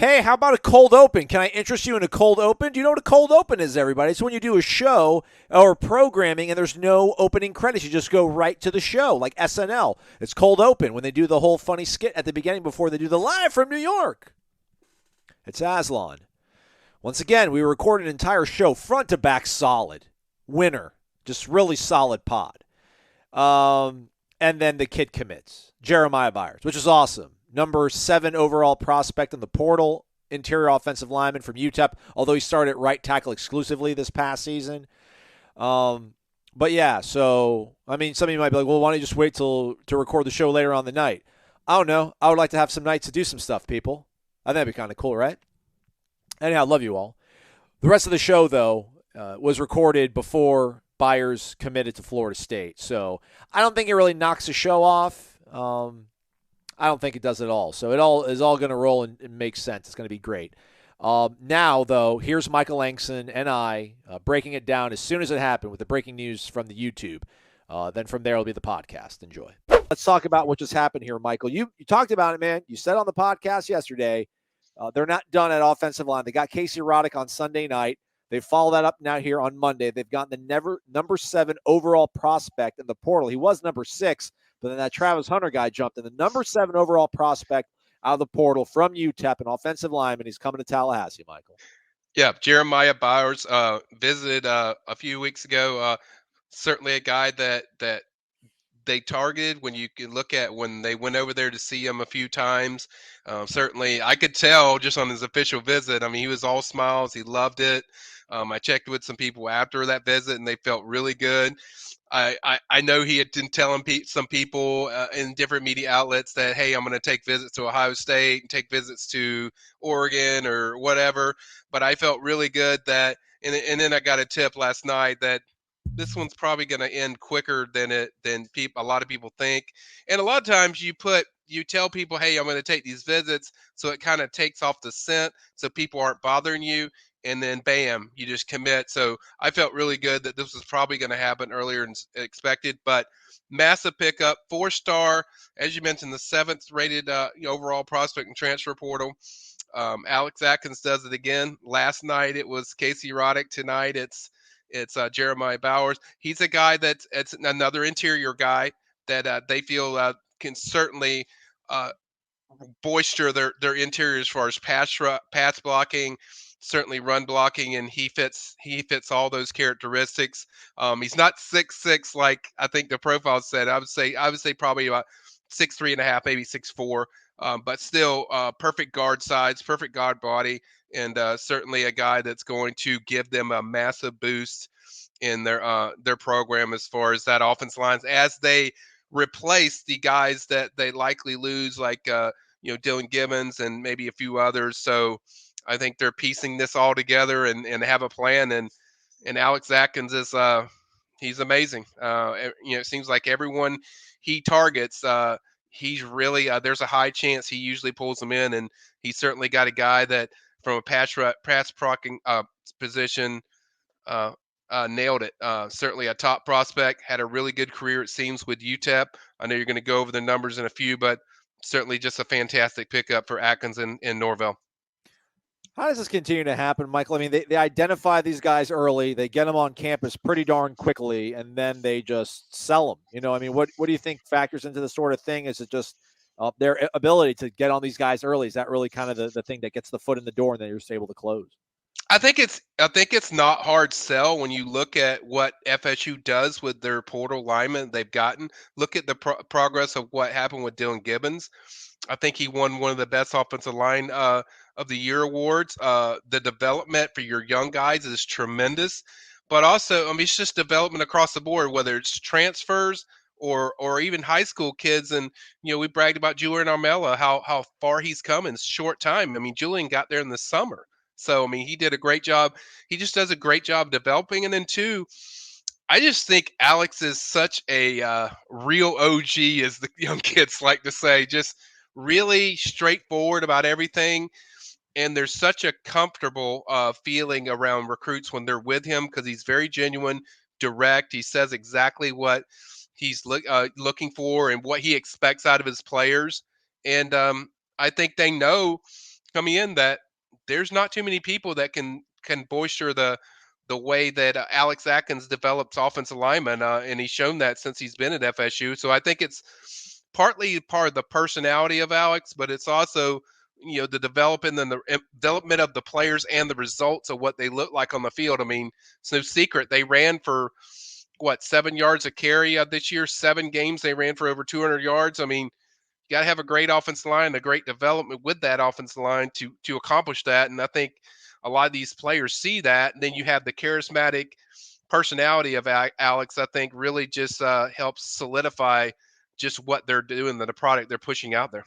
Hey, how about a cold open? Can I interest you in a cold open? Do you know what a cold open is, everybody? It's when you do a show or programming and there's no opening credits. You just go right to the show, like SNL. It's cold open when they do the whole funny skit at the beginning before they do the live from New York. It's Aslan. Once again, we recorded an entire show front to back solid. Winner. Just really solid pod. And then the kid commits. Jeremiah Byers, which is awesome. Number 7 overall prospect in the portal, interior offensive lineman from UTEP, although he started at right tackle exclusively this past season. But yeah, so, I mean, some of you might be like, well, why don't you just wait to record the show later on the night? I don't know. I would like to have some nights to do some stuff, people. I think that'd be kind of cool, right? Anyhow, love you all. The rest of the show, though, was recorded before Byers committed to Florida State. So I don't think it really knocks the show off. I don't think it does at all. So it all is all going to roll and make sense. It's going to be great. Now, though, here's Michael Langston and I breaking it down as soon as it happened with the breaking news from the YouTube. Then from there will be the podcast. Enjoy. Let's talk about what just happened here, Michael. You talked about it, man. You said on the podcast yesterday, they're not done at offensive line. They got Casey Roddick on Sunday night. They follow that up now here on Monday. They've gotten the number 7 overall prospect in the portal. He was number 6. But then that Travis Hunter guy jumped in. The number 7 overall prospect out of the portal from UTEP, an offensive lineman. He's coming to Tallahassee, Michael. Yeah, Jeremiah Byers visited a few weeks ago. Certainly a guy that they targeted when you can look at when they went over there to see him a few times. Certainly, I could tell just on his official visit. I mean, he was all smiles. He loved it. I checked with some people after that visit, and they felt really good. I know he had been telling some people in different media outlets that, hey, I'm going to take visits to Ohio State and take visits to Oregon or whatever. But I felt really good that, and then I got a tip last night that this one's probably going to end quicker than a lot of people think. And a lot of times you tell people, hey, I'm going to take these visits, so it kind of takes off the scent, so people aren't bothering you. And then, bam, you just commit. So I felt really good that this was probably going to happen earlier than expected. But massive pickup, 4-star, as you mentioned, the 7th rated overall prospect and transfer portal. Alex Atkins does it again. Last night it was Casey Roddick. Tonight it's Jeremiah Byers. He's a guy it's another interior guy that they feel can certainly bolster their interior as far as pass blocking, certainly run blocking, and he fits all those characteristics. He's not 6'6" like I think the profile said. I would say probably about 6'3.5", maybe 6'4", but still perfect guard size, perfect guard body, and certainly a guy that's going to give them a massive boost in their program as far as that offense lines as they replace the guys that they likely lose, like Dylan Gibbons and maybe a few others. So I think they're piecing this all together and have a plan. And Alex Atkins is he's amazing. It seems like everyone he targets, he's really there's a high chance he usually pulls them in, and he's certainly got a guy that from a pass blocking position nailed it. Certainly a top prospect, had a really good career, it seems, with UTEP. I know you're going to go over the numbers in a few, but certainly just a fantastic pickup for Atkins and Norvell. How does this continue to happen, Michael? I mean, they identify these guys early, they get them on campus pretty darn quickly, and then they just sell them. I mean, what do you think factors into the sort of thing? Is it just their ability to get on these guys early? Is that really kind of the thing that gets the foot in the door and then you're just able to close? I think it's not hard sell when you look at what FSU does with their portal linemen they've gotten. Look at the progress of what happened with Dylan Gibbons. I think he won one of the best offensive line of the year awards. The development for your young guys is tremendous, but also, I mean, it's just development across the board, whether it's transfers or even high school kids. And, we bragged about Julian Armella, how far he's come in short time. I mean, Julian got there in the summer. So, I mean, he did a great job. He just does a great job developing. And then, two, I just think Alex is such a real OG, as the young kids like to say, just really straightforward about everything. And there's such a comfortable feeling around recruits when they're with him because he's very genuine, direct. He says exactly what he's looking for and what he expects out of his players. And I think they know coming in that there's not too many people that can bolster the way that Alex Atkins develops offensive linemen, and he's shown that since he's been at FSU. So I think it's partly part of the personality of Alex, but it's also the development and the development of the players and the results of what they look like on the field. I mean, it's no secret they ran for 7 yards a carry this year. 7 games they ran for over 200 yards. I mean, you got to have a great offensive line, a great development with that offensive line to accomplish that. And I think a lot of these players see that. And then you have the charismatic personality of Alex. I think really just helps solidify just what they're doing, the product they're pushing out there.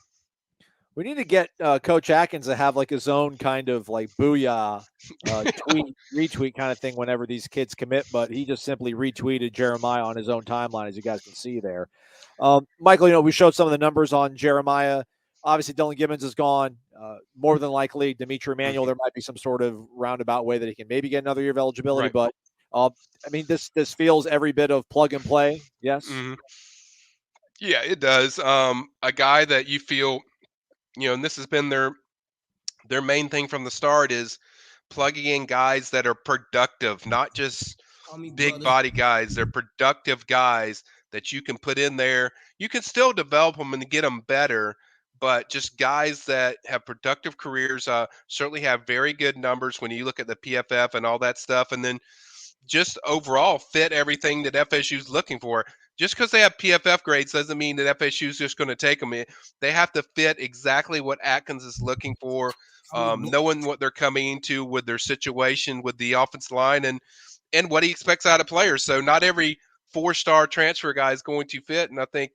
We need to get Coach Atkins to have like his own kind of like booyah tweet, retweet kind of thing whenever these kids commit, but he just simply retweeted Jeremiah on his own timeline, as you guys can see there. Michael, we showed some of the numbers on Jeremiah. Obviously, Dylan Gibbons is gone. More than likely, Dimitri Emanuel, there might be some sort of roundabout way that he can maybe get another year of eligibility, Right. but I mean, this feels every bit of plug and play. Yes. Mm-hmm. Yeah, it does. A guy that you feel, and this has been their main thing from the start is plugging in guys that are productive, not just big body guys. They're productive guys that you can put in there. You can still develop them and get them better, but just guys that have productive careers, certainly have very good numbers when you look at the PFF and all that stuff, and then just overall fit everything that FSU is looking for. Just because they have PFF grades doesn't mean that FSU is just going to take them. They have to fit exactly what Atkins is looking for, knowing what they're coming into with their situation with the offensive line and what he expects out of players. So not every 4-star transfer guy is going to fit, and I think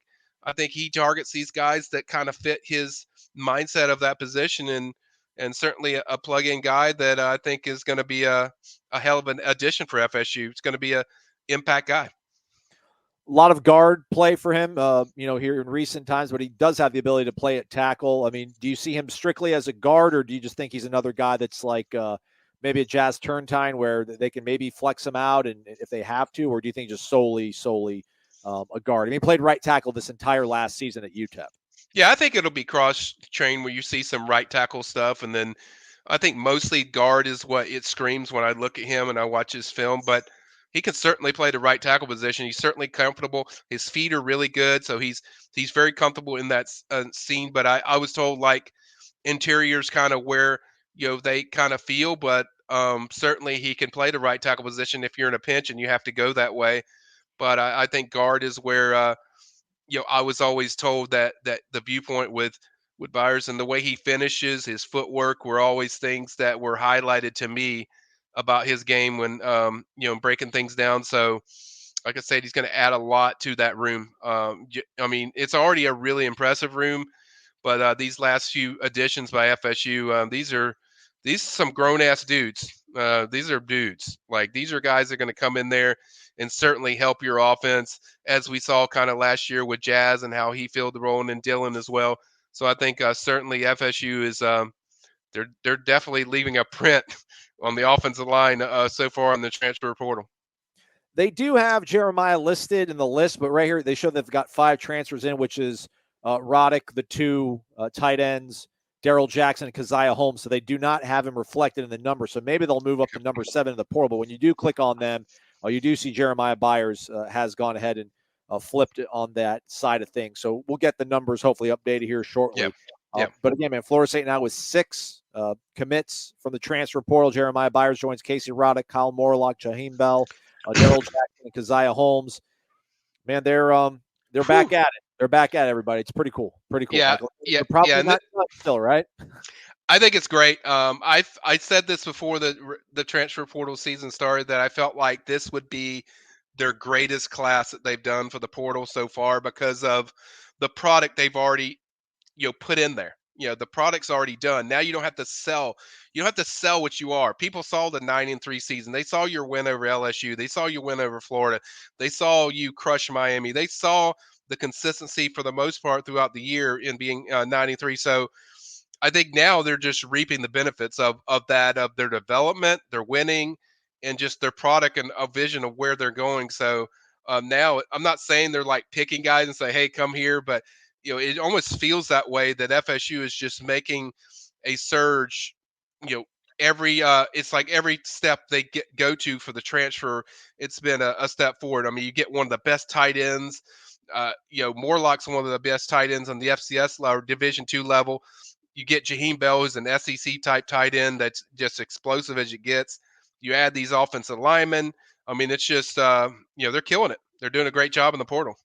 he targets these guys that kind of fit his mindset of that position, and certainly a plug-in guy that I think is going to be a hell of an addition for FSU. It's going to be a impact guy. A lot of guard play for him, here in recent times, but he does have the ability to play at tackle. I mean, do you see him strictly as a guard, or do you just think he's another guy that's like maybe a Jazz Turntine where they can maybe flex him out and if they have to, or do you think just solely a guard? I mean, he played right tackle this entire last season at UTEP. Yeah, I think it'll be cross-trained where you see some right tackle stuff, and then I think mostly guard is what it screams when I look at him and I watch his film, but he can certainly play the right tackle position. He's certainly comfortable. His feet are really good, so he's very comfortable in that scene. But I was told like interior's kind of where they kind of feel, but certainly he can play the right tackle position if you're in a pinch and you have to go that way. But I think guard is where I was always told that the viewpoint with Byers and the way he finishes, his footwork were always things that were highlighted to me about his game when breaking things down. So like I said, he's going to add a lot to that room. I mean, it's already a really impressive room, but these last few additions by FSU, these are some grown ass dudes. These are dudes. Like these are guys that are going to come in there and certainly help your offense, as we saw kind of last year with Jazz and how he filled the role, and then Dylan as well. So I think certainly FSU is they're definitely leaving a print on the offensive line so far on the transfer portal. They do have Jeremiah listed in the list, but right here they show they've got 5 transfers in, which is Roddick, the 2 tight ends, Daryl Jackson, and Keziah Holmes. So they do not have him reflected in the number. So maybe they'll move up to number 7 in the portal. But when you do click on them, you do see Jeremiah Byers has gone ahead and flipped it on that side of things. So we'll get the numbers hopefully updated here shortly. Yep. But again, man, Florida State now with 6 commits from the transfer portal. Jeremiah Byers joins Casey Roddick, Kyle Morlock, Jaheim Bell, Daryl Jackson, and Keziah Holmes. Man, they're back at it. They're back at it, everybody. It's pretty cool. Pretty cool. Yeah, Michael. Probably not still, right? I think it's great. I said this before the transfer portal season started that I felt like this would be their greatest class that they've done for the portal so far because of the product they've already put in there. The product's already done. Now you don't have to sell. You don't have to sell what you are. People saw the 9-3 season. They saw your win over LSU. They saw you win over Florida. They saw you crush Miami. They saw the consistency for the most part throughout the year in being 9-3. So I think now they're just reaping the benefits of that, of their development, their winning, and just their product and a vision of where they're going. So now I'm not saying they're like picking guys and say, hey, come here. But, it almost feels that way that FSU is just making a surge, every it's like every step they go to for the transfer, it's been a step forward. I mean, you get one of the best tight ends. Morlock's one of the best tight ends on the FCS or Division II level. You get Jaheim Bell, who's an SEC type tight end that's just explosive as it gets. You add these offensive linemen. I mean, it's just they're killing it. They're doing a great job in the portal.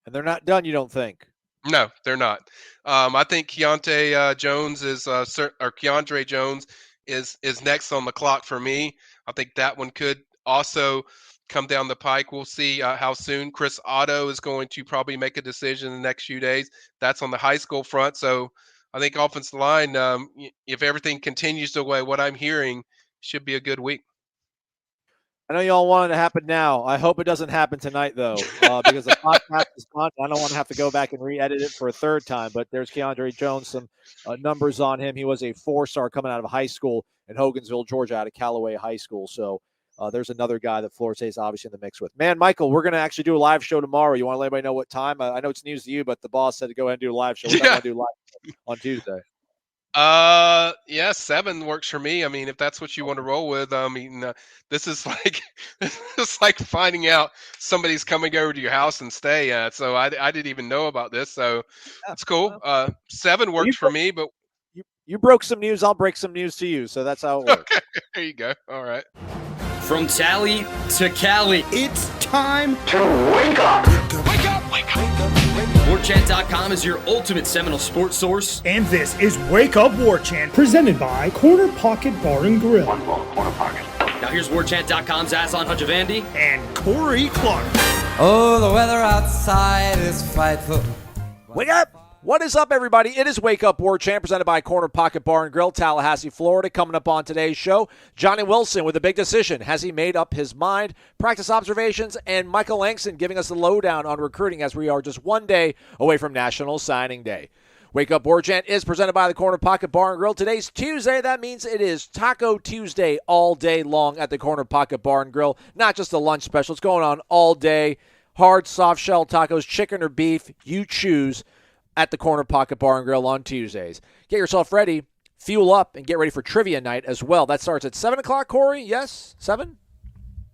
And they're not done, you don't think? No, they're not. I think Keandre Jones is next on the clock for me. I think that one could also come down the pike. We'll see how soon. Chris Otto is going to probably make a decision in the next few days. That's on the high school front. So I think offensive line, if everything continues the way what I'm hearing, should be a good week. I know y'all want it to happen now. I hope it doesn't happen tonight, though, because the podcast is fun. I don't want to have to go back and re-edit it for a third time. But there's Keandre Jones, some numbers on him. He was a 4-star coming out of high school in Hogansville, Georgia, out of Callaway High School. So there's another guy that Florida State is obviously in the mix with. Man, Michael, we're going to actually do a live show tomorrow. You want to let everybody know what time? I know it's news to you, but the boss said to go ahead and do a live show. We're going to do live on Tuesday. 7 works for me. I mean, if that's what you want to roll with, I mean, this is like finding out somebody's coming over to your house and stay. So I didn't even know about this. So it's cool. 7 works for me, but you broke some news. I'll break some news to you. So that's how it works. Okay, there you go. All right. From Tally to Cali, it's time to wake up. Wake up, wake up. Warchant.com is your ultimate Seminole sports source. And this is Wake Up Warchant, presented by Corner Pocket Bar and Grill. One ball, corner pocket. Now here's Warchant.com's Aslan Hutchavandi and Corey Clark. Oh, the weather outside is frightful. Wake up! What is up, everybody? It is Wake Up Warchant, presented by Corner Pocket Bar and Grill, Tallahassee, Florida. Coming up on today's show, Johnny Wilson with a big decision. Has he made up his mind? Practice observations, and Michael Langston giving us the lowdown on recruiting as we are just one day away from National Signing Day. Wake Up Warchant is presented by the Corner Pocket Bar and Grill. Today's Tuesday. That means it is Taco Tuesday all day long at the Corner Pocket Bar and Grill. Not just a lunch special. It's going on all day. Hard, soft shell tacos, chicken or beef, you choose, at the Corner Pocket Bar and Grill on Tuesdays. Get yourself ready, fuel up, and get ready for trivia night as well. That starts at 7 o'clock, Corey? Yes? 7?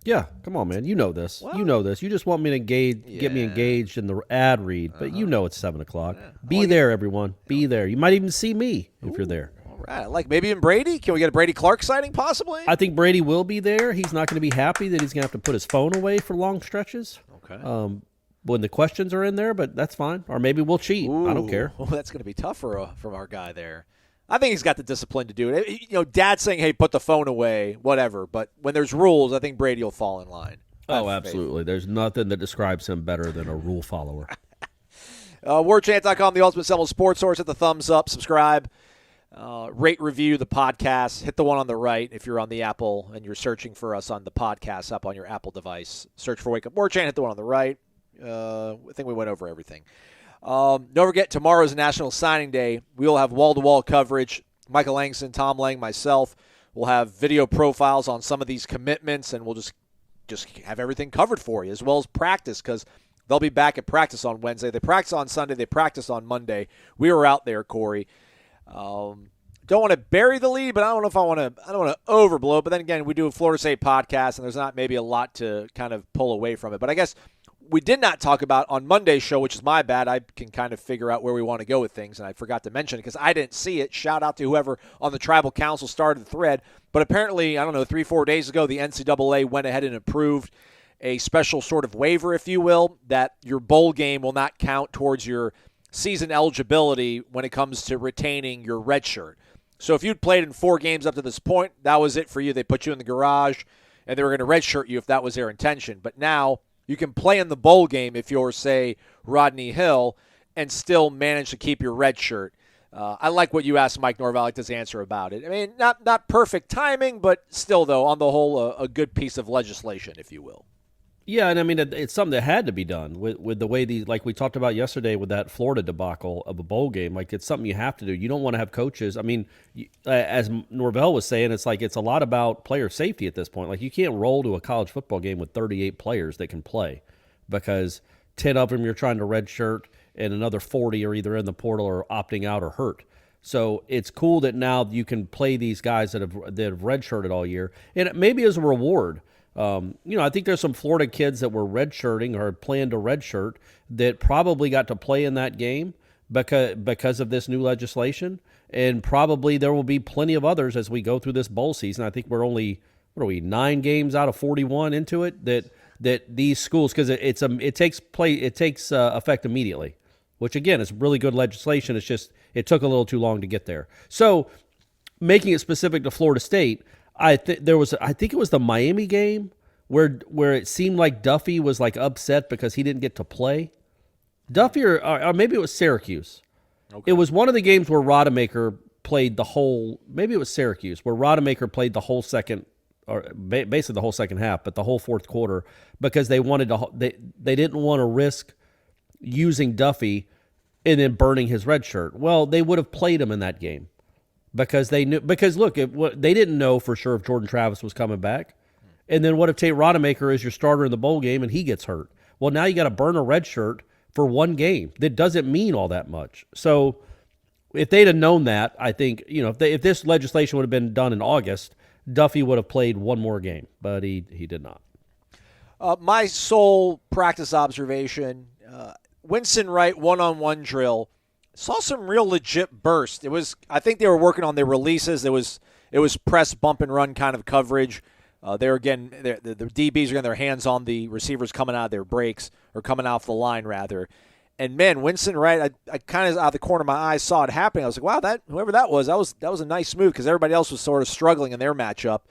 Yeah, come on, man. You know this. Well, you know this. You just want me to get me engaged in the ad read, but you know it's 7 o'clock. Yeah. Be there, everyone. Be there. You might even see me if you're there. All right. Like maybe in Brady? Can we get a Brady Clark sighting possibly? I think Brady will be there. He's not going to be happy that he's going to have to put his phone away for long stretches. Okay. When the questions are in there, but that's fine. Or maybe we'll cheat. Ooh. I don't care. Oh, that's going to be tough from our guy there. I think he's got the discipline to do it. You know, Dad's saying, hey, put the phone away, whatever. But when there's rules, I think Brady will fall in line. Oh, absolutely. There's nothing that describes him better than a rule follower. Warchant.com, the ultimate Seminole sports source. Hit the thumbs up, subscribe, rate, review the podcast. Hit the one on the right if you're on the Apple and you're searching for us on the podcast app on your Apple device. Search for Wake Up Warchant, hit the one on the right. I think we went over everything. Don't forget, tomorrow is National Signing Day. We will have wall-to-wall coverage. Michael Langston, Tom Lang, myself will have video profiles on some of these commitments, and we'll just have everything covered for you, as well as practice, because they'll be back at practice on Wednesday. They practice on Sunday. They practice on Monday. We were out there, Corey. Don't want to bury the lead, but I don't know if I don't want to overblow it. But then again, we do a Florida State podcast, and there's not maybe a lot to kind of pull away from it. But I guess we did not talk about on Monday's show, which is my bad. I can kind of figure out where we want to go with things, and I forgot to mention it because I didn't see it. Shout out to whoever on the Tribal Council started the thread. But apparently, 3-4 days ago, the NCAA went ahead and approved a special sort of waiver, if you will, that your bowl game will not count towards your season eligibility when it comes to retaining your red shirt. So if you'd played in 4 games up to this point, that was it for you. They put you in the garage, and they were going to redshirt you if that was their intention. But now you can play in the bowl game if you're, say, Rodney Hill, and still manage to keep your red shirt. I like what you asked Mike Norvell. I like his answer about it. I mean, not perfect timing, but still, though, on the whole, a good piece of legislation, if you will. Yeah, and I mean, it's something that had to be done with the way like we talked about yesterday with that Florida debacle of a bowl game. Like, it's something you have to do. You don't want to have coaches. I mean, as Norvell was saying, it's a lot about player safety at this point. Like, you can't roll to a college football game with 38 players that can play because 10 of them you're trying to redshirt and another 40 are either in the portal or opting out or hurt. So it's cool that now you can play these guys that have redshirted all year, and maybe as a reward. I think there's some Florida kids that were redshirting or planned to redshirt that probably got to play in that game because of this new legislation, and probably there will be plenty of others as we go through this bowl season. I think we're only 9 games out of 41 into it that these schools, because it takes effect immediately, which again is really good legislation. It's just it took a little too long to get there. So making it specific to Florida State, I think it was the Miami game where it seemed like Duffy was like upset because he didn't get to play. Duffy or maybe it was Syracuse. Okay. It was one of the games where Rodemaker played the whole. Maybe it was Syracuse where Rodemaker played the whole second, or basically the whole second half, but the whole fourth quarter because they wanted to. They didn't want to risk using Duffy and then burning his red shirt. Well, they would have played him in that game because they knew. Because look, they didn't know for sure if Jordan Travis was coming back, and then what if Tate Rodemaker is your starter in the bowl game and he gets hurt? Well, now you got to burn a red shirt for one game. That doesn't mean all that much. So if they'd have known that, I think if this legislation would have been done in August, Duffy would have played one more game, but he did not. My sole practice observation. Winston Wright one-on-one drill, saw some real legit burst. I think they were working on their releases. It was press, bump, and run kind of coverage. The DBs are getting their hands on the receivers coming out of their breaks, or coming off the line, rather. And, man, Winston Wright, I kind of out of the corner of my eye saw it happening. I was like, wow, whoever that was a nice move because everybody else was sort of struggling in their matchup.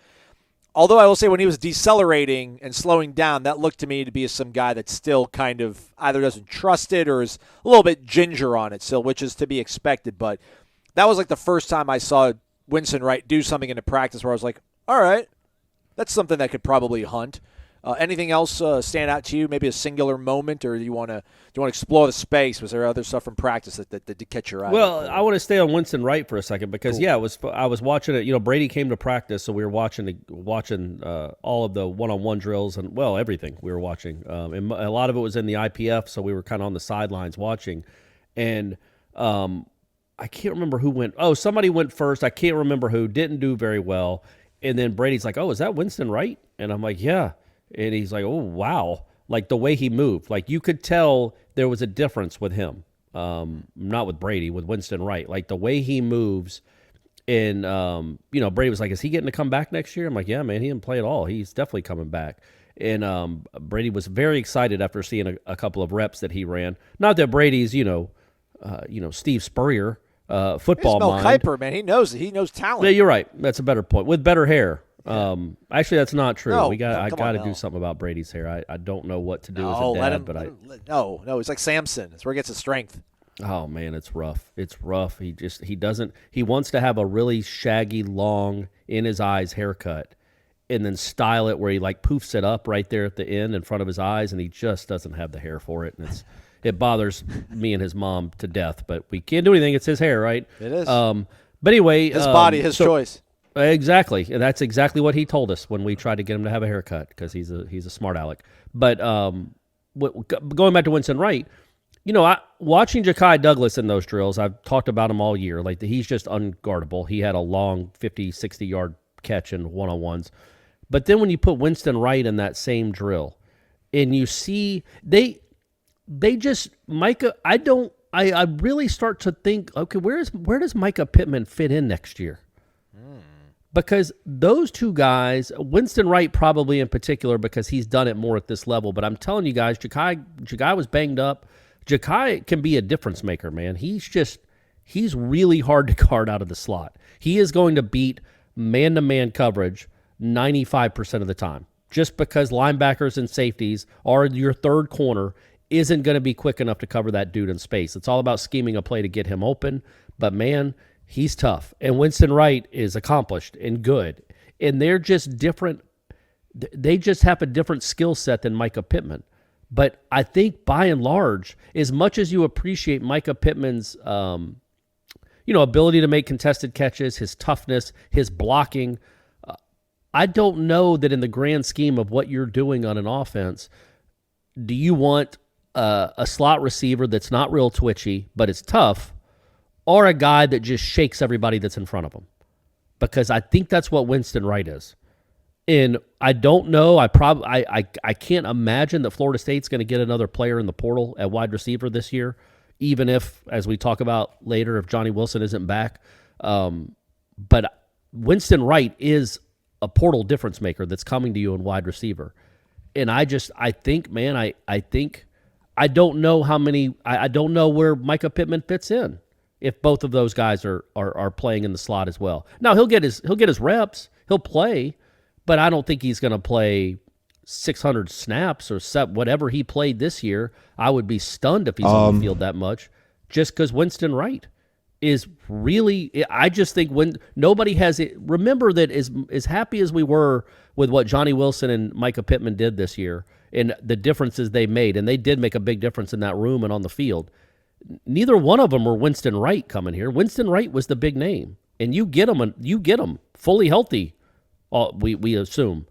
Although I will say when he was decelerating and slowing down, that looked to me to be some guy that still kind of either doesn't trust it or is a little bit ginger on it still, which is to be expected. But that was like the first time I saw Winston Wright do something in a practice where I was like, all right, that's something that could probably hunt. Anything else stand out to you? Maybe a singular moment, or do you want to explore the space? Was there other stuff from practice that did catch your eye? Well, I want to stay on Winston Wright for a second because cool. I was watching it. Brady came to practice, so we were watching all of the one-on-one drills and everything we were watching. And a lot of it was in the IPF, so we were kind of on the sidelines watching. And I can't remember who went. Oh, somebody went first. I can't remember who. Didn't do very well. And then Brady's like, "Oh, is that Winston Wright?" And I'm like, "Yeah." And he's like, "Oh, wow." Like the way he moved, like you could tell there was a difference with him. Not with Brady, with Winston Wright. Like the way he moves. And, Brady was like, "Is he getting to come back next year?" I'm like, "Yeah, man, he didn't play at all. He's definitely coming back." And Brady was very excited after seeing a couple of reps that he ran. Not that Brady's, Steve Spurrier, football mind. Mel Kiper, man, he knows talent. Yeah, you're right. That's a better point. With better hair. Actually, that's not true. No, I got to do something about Brady's hair. I don't know what to do as a dad, No, it's like Samson. It's where he gets his strength. Oh man, it's rough. It's rough. He wants to have a really shaggy, long, in his eyes haircut, and then style it where he like poofs it up right there at the end in front of his eyes, and he just doesn't have the hair for it, and it bothers me and his mom to death. But we can't do anything. It's his hair, right? It is. But anyway, his body, his choice. Exactly, and that's exactly what he told us when we tried to get him to have a haircut because he's a smart aleck. But going back to Winston Wright, watching Ja'Kai Douglas in those drills, I've talked about him all year. Like he's just unguardable. He had a long 50, 60-yard catch in one-on-ones. But then when you put Winston Wright in that same drill, and you see they just Mycah, I really start to think, okay, where does Mycah Pittman fit in next year? Because those two guys, Winston Wright probably in particular because he's done it more at this level, but I'm telling you guys, Ja'Kai was banged up. Ja'Kai can be a difference maker, man. He's really hard to guard out of the slot. He is going to beat man-to-man coverage 95% of the time. Just because linebackers and safeties are your third corner isn't going to be quick enough to cover that dude in space. It's all about scheming a play to get him open, but man, he's tough. And Winston Wright is accomplished and good. And they're just different. They just have a different skill set than Mycah Pittman. But I think by and large, as much as you appreciate Mycah Pittman's ability to make contested catches, his toughness, his blocking, I don't know that in the grand scheme of what you're doing on an offense, do you want a slot receiver that's not real twitchy, but it's tough, or a guy that just shakes everybody that's in front of him. Because I think that's what Winston Wright is. And I don't know. I can't imagine that Florida State's going to get another player in the portal at wide receiver this year, even if, as we talk about later, if Johnny Wilson isn't back. But Winston Wright is a portal difference maker that's coming to you in wide receiver. And I think I don't know how many. I don't know where Mycah Pittman fits in if both of those guys are playing in the slot as well. Now he'll get his reps, he'll play, but I don't think he's going to play 600 snaps or whatever he played this year. I would be stunned if he's on the field that much, just because Winston Wright is really. I just think when nobody has it. Remember that as happy as we were with what Johnny Wilson and Mycah Pittman did this year and the differences they made, and they did make a big difference in that room and on the field. Neither one of them were Winston Wright coming here. Winston Wright was the big name, and you get him fully healthy. We assume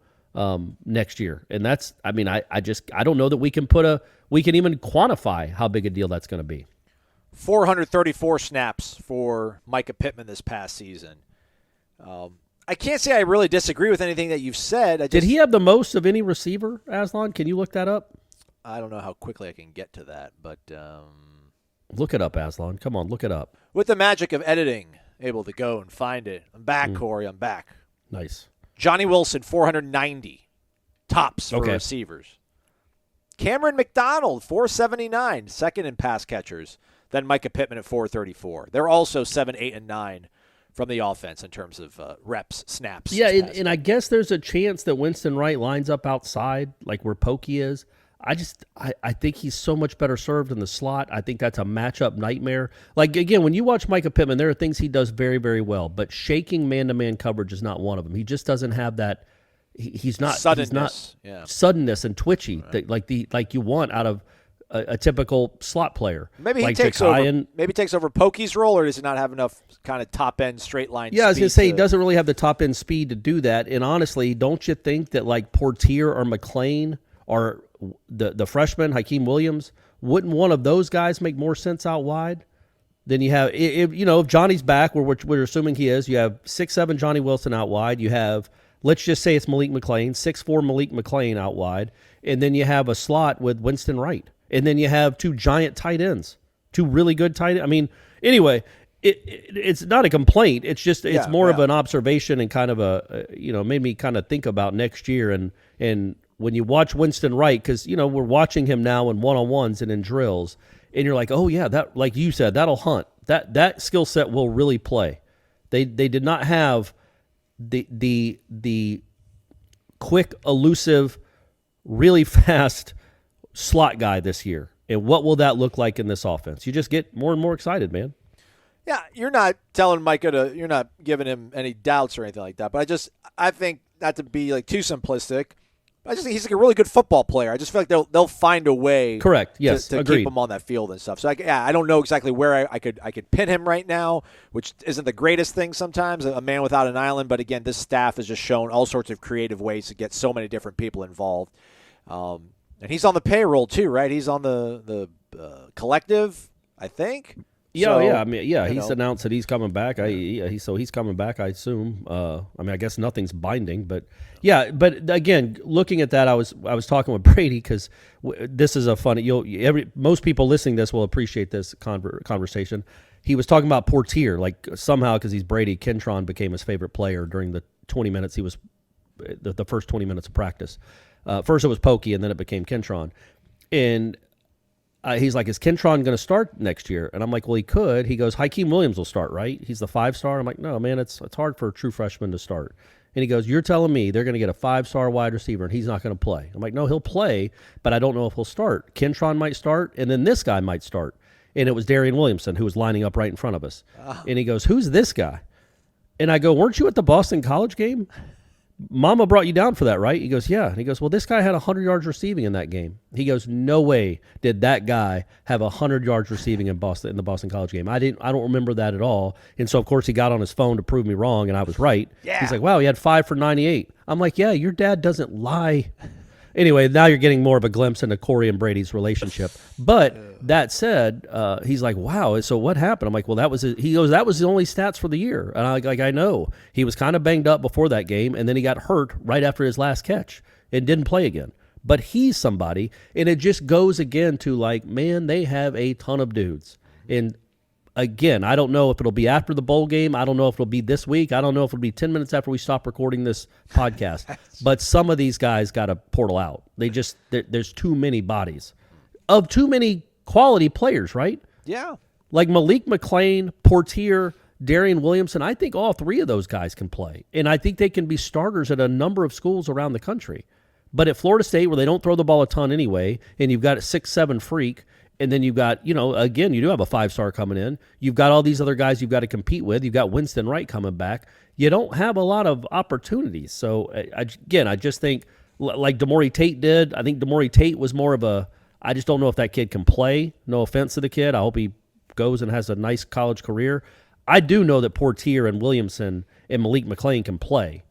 next year, and that's. I mean, I don't know that we can even quantify how big a deal that's going to be. 434 snaps for Mycah Pittman this past season. I can't say I really disagree with anything that you've said. Did he have the most of any receiver, Aslan? Can you look that up? I don't know how quickly I can get to that, but look it up, Aslan. Come on, look it up. With the magic of editing, able to go and find it. I'm back, Corey. I'm back. Nice. Johnny Wilson, 490 tops for receivers. Cameron McDonald, 479, second in pass catchers. Then Mycah Pittman at 434. They're also 7, 8, and 9 from the offense in terms of reps, snaps. Yeah, and I guess there's a chance that Winston Wright lines up outside, like where Pokey is. I think he's so much better served in the slot. I think that's a matchup nightmare. Like, again, when you watch Mycah Pittman, there are things he does very, very well, but shaking man-to-man coverage is not one of them. He just doesn't have that. He's not suddenness, suddenness and twitchy that like you want out of a typical slot player. Maybe like he takes over. Maybe takes over Pokey's role, or does he not have enough kind of top end straight line? Yeah, I was going to say he doesn't really have the top end speed to do that. And honestly, don't you think that like Portier or McClain or the freshman Hakeem Williams, wouldn't one of those guys make more sense out wide than you have? If Johnny's back, we're assuming he is. You have 6'7" Johnny Wilson out wide. You have, let's just say it's Malik McClain, 6'4" Malik McClain out wide, and then you have a slot with Winston Wright. And then you have two giant tight ends, two really good tight ends. I mean, anyway, it's not a complaint. It's just more of an observation and kind of made me kind of think about next year. And when you watch Winston Wright, because we're watching him now in one-on-ones and in drills, and you're like, oh yeah, that, like you said, that'll hunt. That skill set will really play. They did not have the quick, elusive, really fast slot guy this year. And what will that look like in this offense? You just get more and more excited, man. Yeah, you're not telling Mycah you're not giving him any doubts or anything like that. But I think not to be like too simplistic. I just think he's like a really good football player. I just feel like they'll find a way. Correct. Yes. To keep him on that field and stuff. So I don't know exactly where I could pin him right now, which isn't the greatest thing sometimes. A man without an island. But again, this staff has just shown all sorts of creative ways to get so many different people involved. And he's on the payroll too, right? He's on the collective, I think. Yeah, so, yeah. I mean, yeah. He's announced that he's coming back. He's coming back. I assume. I guess nothing's binding, but yeah. But again, looking at that, I was talking with Brady because this is a funny. Most people listening to this will appreciate this conversation. He was talking about Portier, like somehow because he's Brady, Kentron became his favorite player during the 20 minutes he was the first 20 minutes of practice. First it was Pokey, and then it became Kentron. And he's like, is Kentron going to start next year? And I'm like, well, he could. He goes, Hakeem Williams will start, right? He's the 5-star. I'm like, no, man, it's hard for a true freshman to start. And he goes, you're telling me they're going to get a 5-star wide receiver and he's not going to play? I'm like, no, he'll play, but I don't know if he'll start. Kentron might start, and then this guy might start. And it was Darian Williamson who was lining up right in front of us. Oh. And he goes, who's this guy? And I go, weren't you at the Boston College game? Mama brought you down for that, right? He goes, yeah. And he goes, well, this guy had 100 yards receiving in that game. He goes, no way did that guy have 100 yards receiving in the Boston College game. I don't remember that at all. And so, of course, he got on his phone to prove me wrong, and I was right. Yeah. He's like, wow, he had 5 for 98. I'm like, yeah, your dad doesn't lie Anyway, now you're getting more of a glimpse into Corey and Brady's relationship. But that said, he's like, wow, so what happened? I'm like, well, he goes, that was the only stats for the year. And I know. He was kind of banged up before that game, and then he got hurt right after his last catch and didn't play again. But he's somebody, and it just goes again to like, man, they have a ton of dudes. And again, I don't know if it'll be after the bowl game. I don't know if it'll be this week. I don't know if it'll be 10 minutes after we stop recording this podcast. But some of these guys got to portal out. There's too many bodies of too many quality players, right? Yeah. Like Malik McClain, Portier, Darian Williamson. I think all three of those guys can play. And I think they can be starters at a number of schools around the country. But at Florida State, where they don't throw the ball a ton anyway, and you've got a 6'7" freak, and then you've got, again, you do have a 5-star coming in. You've got all these other guys you've got to compete with. You've got Winston Wright coming back. You don't have a lot of opportunities. So, I just think, like Damori Tate did, I think Damori Tate was more of I just don't know if that kid can play. No offense to the kid. I hope he goes and has a nice college career. I do know that Portier and Williamson and Malik McClain can play.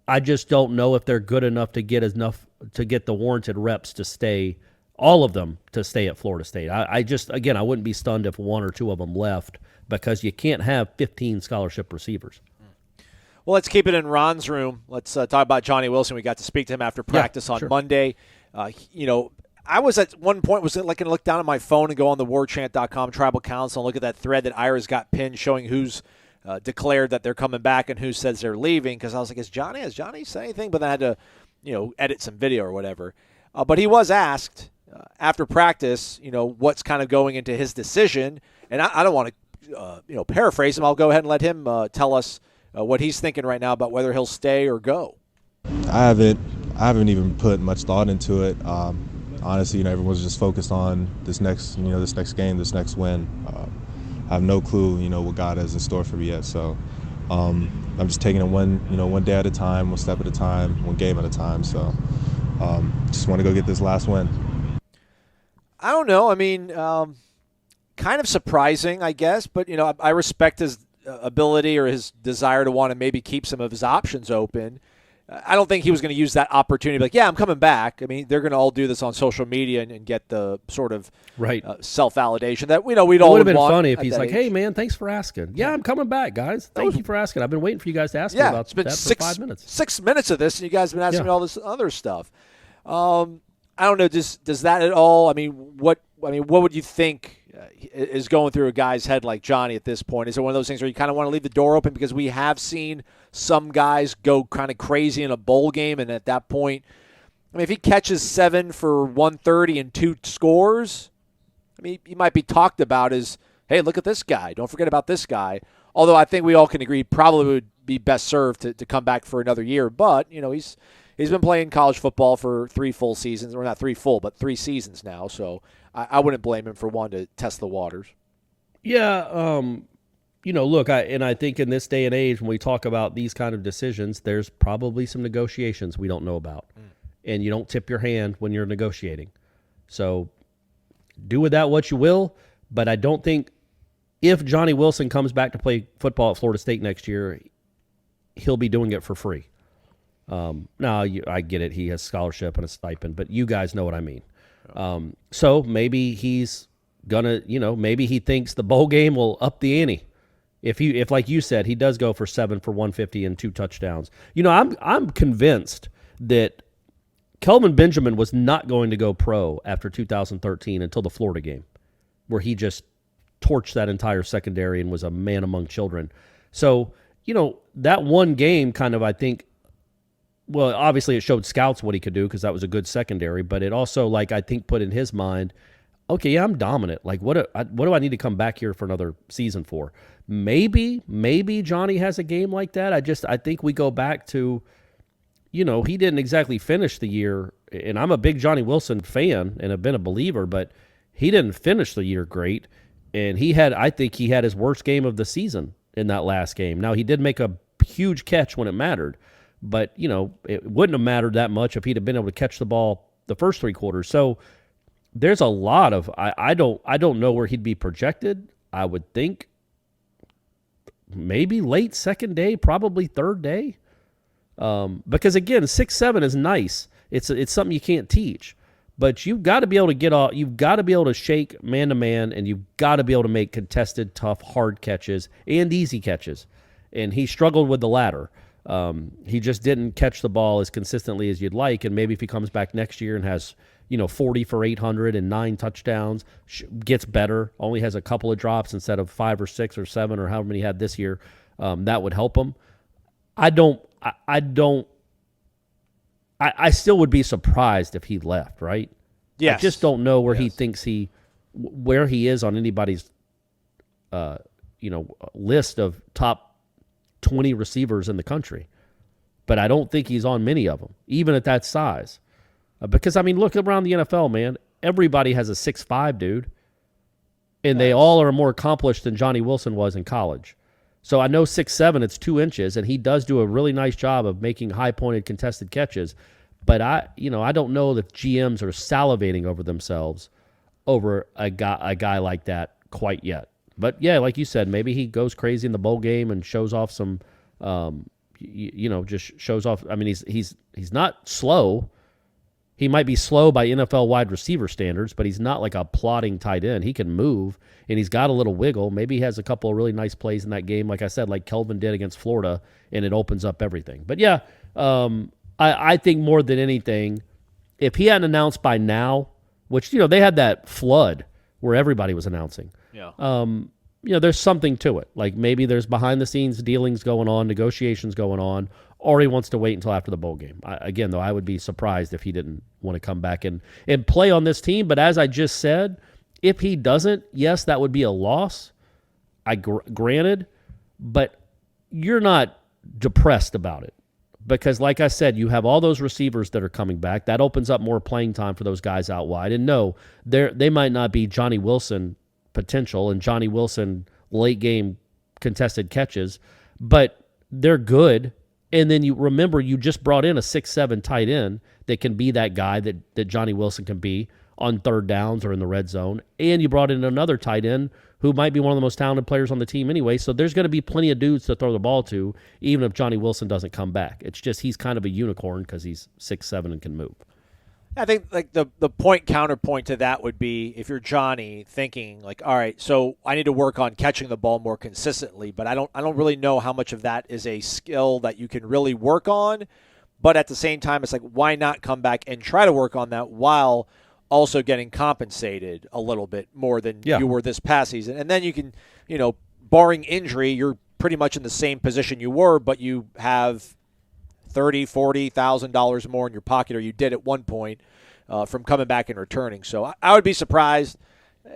I just don't know if they're good enough to get the warranted reps to stay, all of them to stay at Florida State. I wouldn't be stunned if one or two of them left, because you can't have 15 scholarship receivers. Well, let's keep it in Ron's room. Let's talk about Johnny Wilson. We got to speak to him after practice on Monday. I was at one point going to look down at my phone and go on the warchant.com tribal council and look at that thread that Ira's got pinned showing who's declared that they're coming back and who says they're leaving, because I was like, has Johnny said anything? But then I had to, edit some video or whatever. But he was asked after practice, what's kind of going into his decision. And I don't want to, paraphrase him. I'll go ahead and let him tell us what he's thinking right now about whether he'll stay or go. I haven't even put much thought into it. Honestly, everyone's just focused on this next game, this next win. I have no clue, what God has in store for me yet. So I'm just taking it one day at a time, one step at a time, one game at a time. So just want to go get this last win. I don't know. I mean, kind of surprising, I guess. But, I respect his ability or his desire to want to maybe keep some of his options open. I don't think he was going to use that opportunity. Like, yeah, I'm coming back. I mean, they're going to all do this on social media and get the sort of self-validation that we'd all want. It would have been funny if he's like, hey, man, thanks for asking. Yeah, I'm coming back, guys. Thank you for asking. I've been waiting for you guys to ask me about that for 5 minutes. 6 minutes of this, and you guys have been asking me all this other stuff. I don't know. Does that at all? What would you think is going through a guy's head like Johnny at this point? Is it one of those things where you kind of want to leave the door open, because we have seen some guys go kind of crazy in a bowl game, and at that point, if he catches 7 for 130 and 2 scores, he might be talked about as, hey, look at this guy. Don't forget about this guy. Although I think we all can agree probably would be best served to come back for another year. But, he's been playing college football for 3 full seasons, or not 3 full, but 3 seasons now. So I wouldn't blame him for wanting to test the waters. Yeah, look, I think in this day and age, when we talk about these kind of decisions, there's probably some negotiations we don't know about. And you don't tip your hand when you're negotiating. So do with that what you will, but I don't think if Johnny Wilson comes back to play football at Florida State next year, he'll be doing it for free. Now, I get it. He has scholarship and a stipend, but you guys know what I mean. So maybe he's gonna, maybe he thinks the bowl game will up the ante. If like you said, he does go for 7 for 150 and 2 touchdowns. I'm convinced that Kelvin Benjamin was not going to go pro after 2013 until the Florida game, where he just torched that entire secondary and was a man among children. So, that one game kind of, I think, well, obviously it showed scouts what he could do because that was a good secondary, but it also, I think, put in his mind, okay, yeah, I'm dominant. What do I need to come back here for another season for? Maybe Johnny has a game like that. I think we go back to, he didn't exactly finish the year, and I'm a big Johnny Wilson fan and have been a believer, but he didn't finish the year great, and I think he had his worst game of the season in that last game. Now, he did make a huge catch when it mattered, but, it wouldn't have mattered that much if he'd have been able to catch the ball the first 3 quarters. So there's a lot of, I don't know where he'd be projected. I would think maybe late second day, probably third day. Because again, 6'7" is nice. It's something you can't teach. But you've got to be able to get off. You've got to be able to shake man to man, and you've got to be able to make contested, tough, hard catches and easy catches. And he struggled with the latter. He just didn't catch the ball as consistently as you'd like. And maybe if he comes back next year and has 40 for 800 and 9 touchdowns, gets better, only has a couple of drops instead of 5 or 6 or 7 or however many he had this year, that would help him. I still would be surprised if he left, right? Yes. I just don't know where he thinks where he is on anybody's, list of top 20 receivers in the country. But I don't think he's on many of them, even at that size. Because, look around the NFL, man. Everybody has a 6'5", dude. And they all are more accomplished than Johnny Wilson was in college. So I know 6'7", it's 2 inches, and he does do a really nice job of making high-pointed contested catches. But I don't know if GMs are salivating over themselves over a guy like that quite yet. But yeah, like you said, maybe he goes crazy in the bowl game and shows off some, just shows off. He's not slow. He might be slow by NFL wide receiver standards, but he's not like a plodding tight end. He can move, and he's got a little wiggle. Maybe he has a couple of really nice plays in that game, like I said, like Kelvin did against Florida, and it opens up everything. But yeah, I think more than anything, if he hadn't announced by now, which, they had that flood where everybody was announcing. Yeah. There's something to it. Like maybe there's behind-the-scenes dealings going on, negotiations going on, or he wants to wait until after the bowl game. Again, though, I would be surprised if he didn't want to come back and play on this team. But as I just said, if he doesn't, yes, that would be a loss. Granted, but you're not depressed about it. Because like I said, you have all those receivers that are coming back. That opens up more playing time for those guys out wide. And no, they might not be Johnny Wilson potential and Johnny Wilson late game contested catches, but they're good. And then you remember you just brought in a 6'7" tight end that can be that guy that Johnny Wilson can be on third downs or in the red zone. And you brought in another tight end who might be one of the most talented players on the team anyway. So there's going to be plenty of dudes to throw the ball to, even if Johnny Wilson doesn't come back. It's just he's kind of a unicorn because he's 6'7" and can move. I think like the counterpoint to that would be if you're Johnny thinking like, all right, so I need to work on catching the ball more consistently, but I don't really know how much of that is a skill that you can really work on. But at the same time, it's like, why not come back and try to work on that while also getting compensated a little bit more than you were this past season? And then you can, barring injury, you're pretty much in the same position you were, but you have $30,000, $40,000 more in your pocket, or you did at one point from coming back and returning. So I would be surprised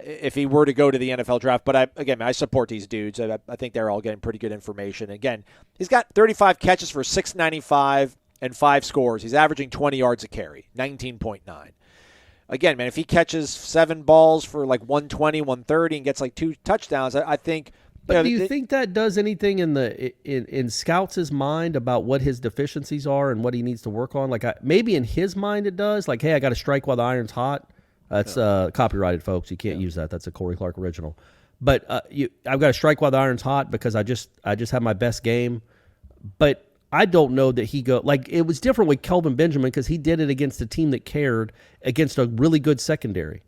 if he were to go to the NFL draft. But I support these dudes. I think they're all getting pretty good information. Again, he's got 35 catches for $695 and 5 scores. He's averaging 20 yards a carry, 19.9. Again, man, if he catches 7 balls for like 120, 130 and gets like 2 touchdowns, I think. But do you think that does anything in Scouts' mind about what his deficiencies are and what he needs to work on? Like maybe in his mind it does. Like, hey, I got to strike while the iron's hot. That's copyrighted, folks. You can't use that. That's a Corey Clark original. But I've got to strike while the iron's hot because I just had my best game. But I don't know that it was different with Kelvin Benjamin because he did it against a team that cared, against a really good secondary.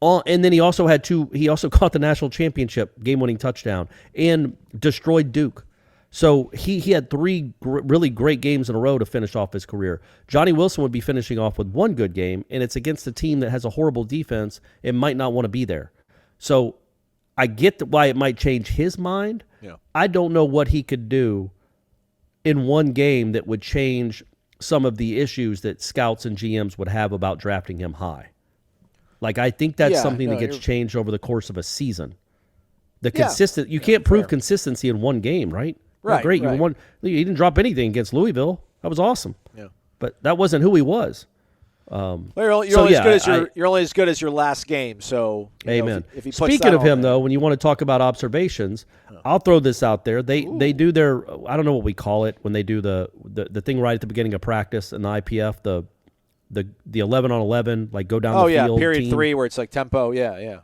And then he also caught the national championship game-winning touchdown and destroyed Duke. So he had 3 really great games in a row to finish off his career. Johnny Wilson would be finishing off with 1 good game, and it's against a team that has a horrible defense and might not want to be there. So I get why it might change his mind. Yeah. I don't know what he could do in one game that would change some of the issues that scouts and GMs would have about drafting him high. Like, I think that's something that gets changed over the course of a season. You can't prove consistency in one game, right? Right. Oh, great. Right. You didn't drop anything against Louisville. That was awesome. Yeah. But that wasn't who he was. You're only as good as your last game. So, amen. If he Speaking of him, though, when you want to talk about observations, I'll throw this out there. They do their, I don't know what we call it when they do the thing right at the beginning of practice in the IPF, the 11-on-11, like go down the field. Period team. 3 where it's like tempo. Yeah.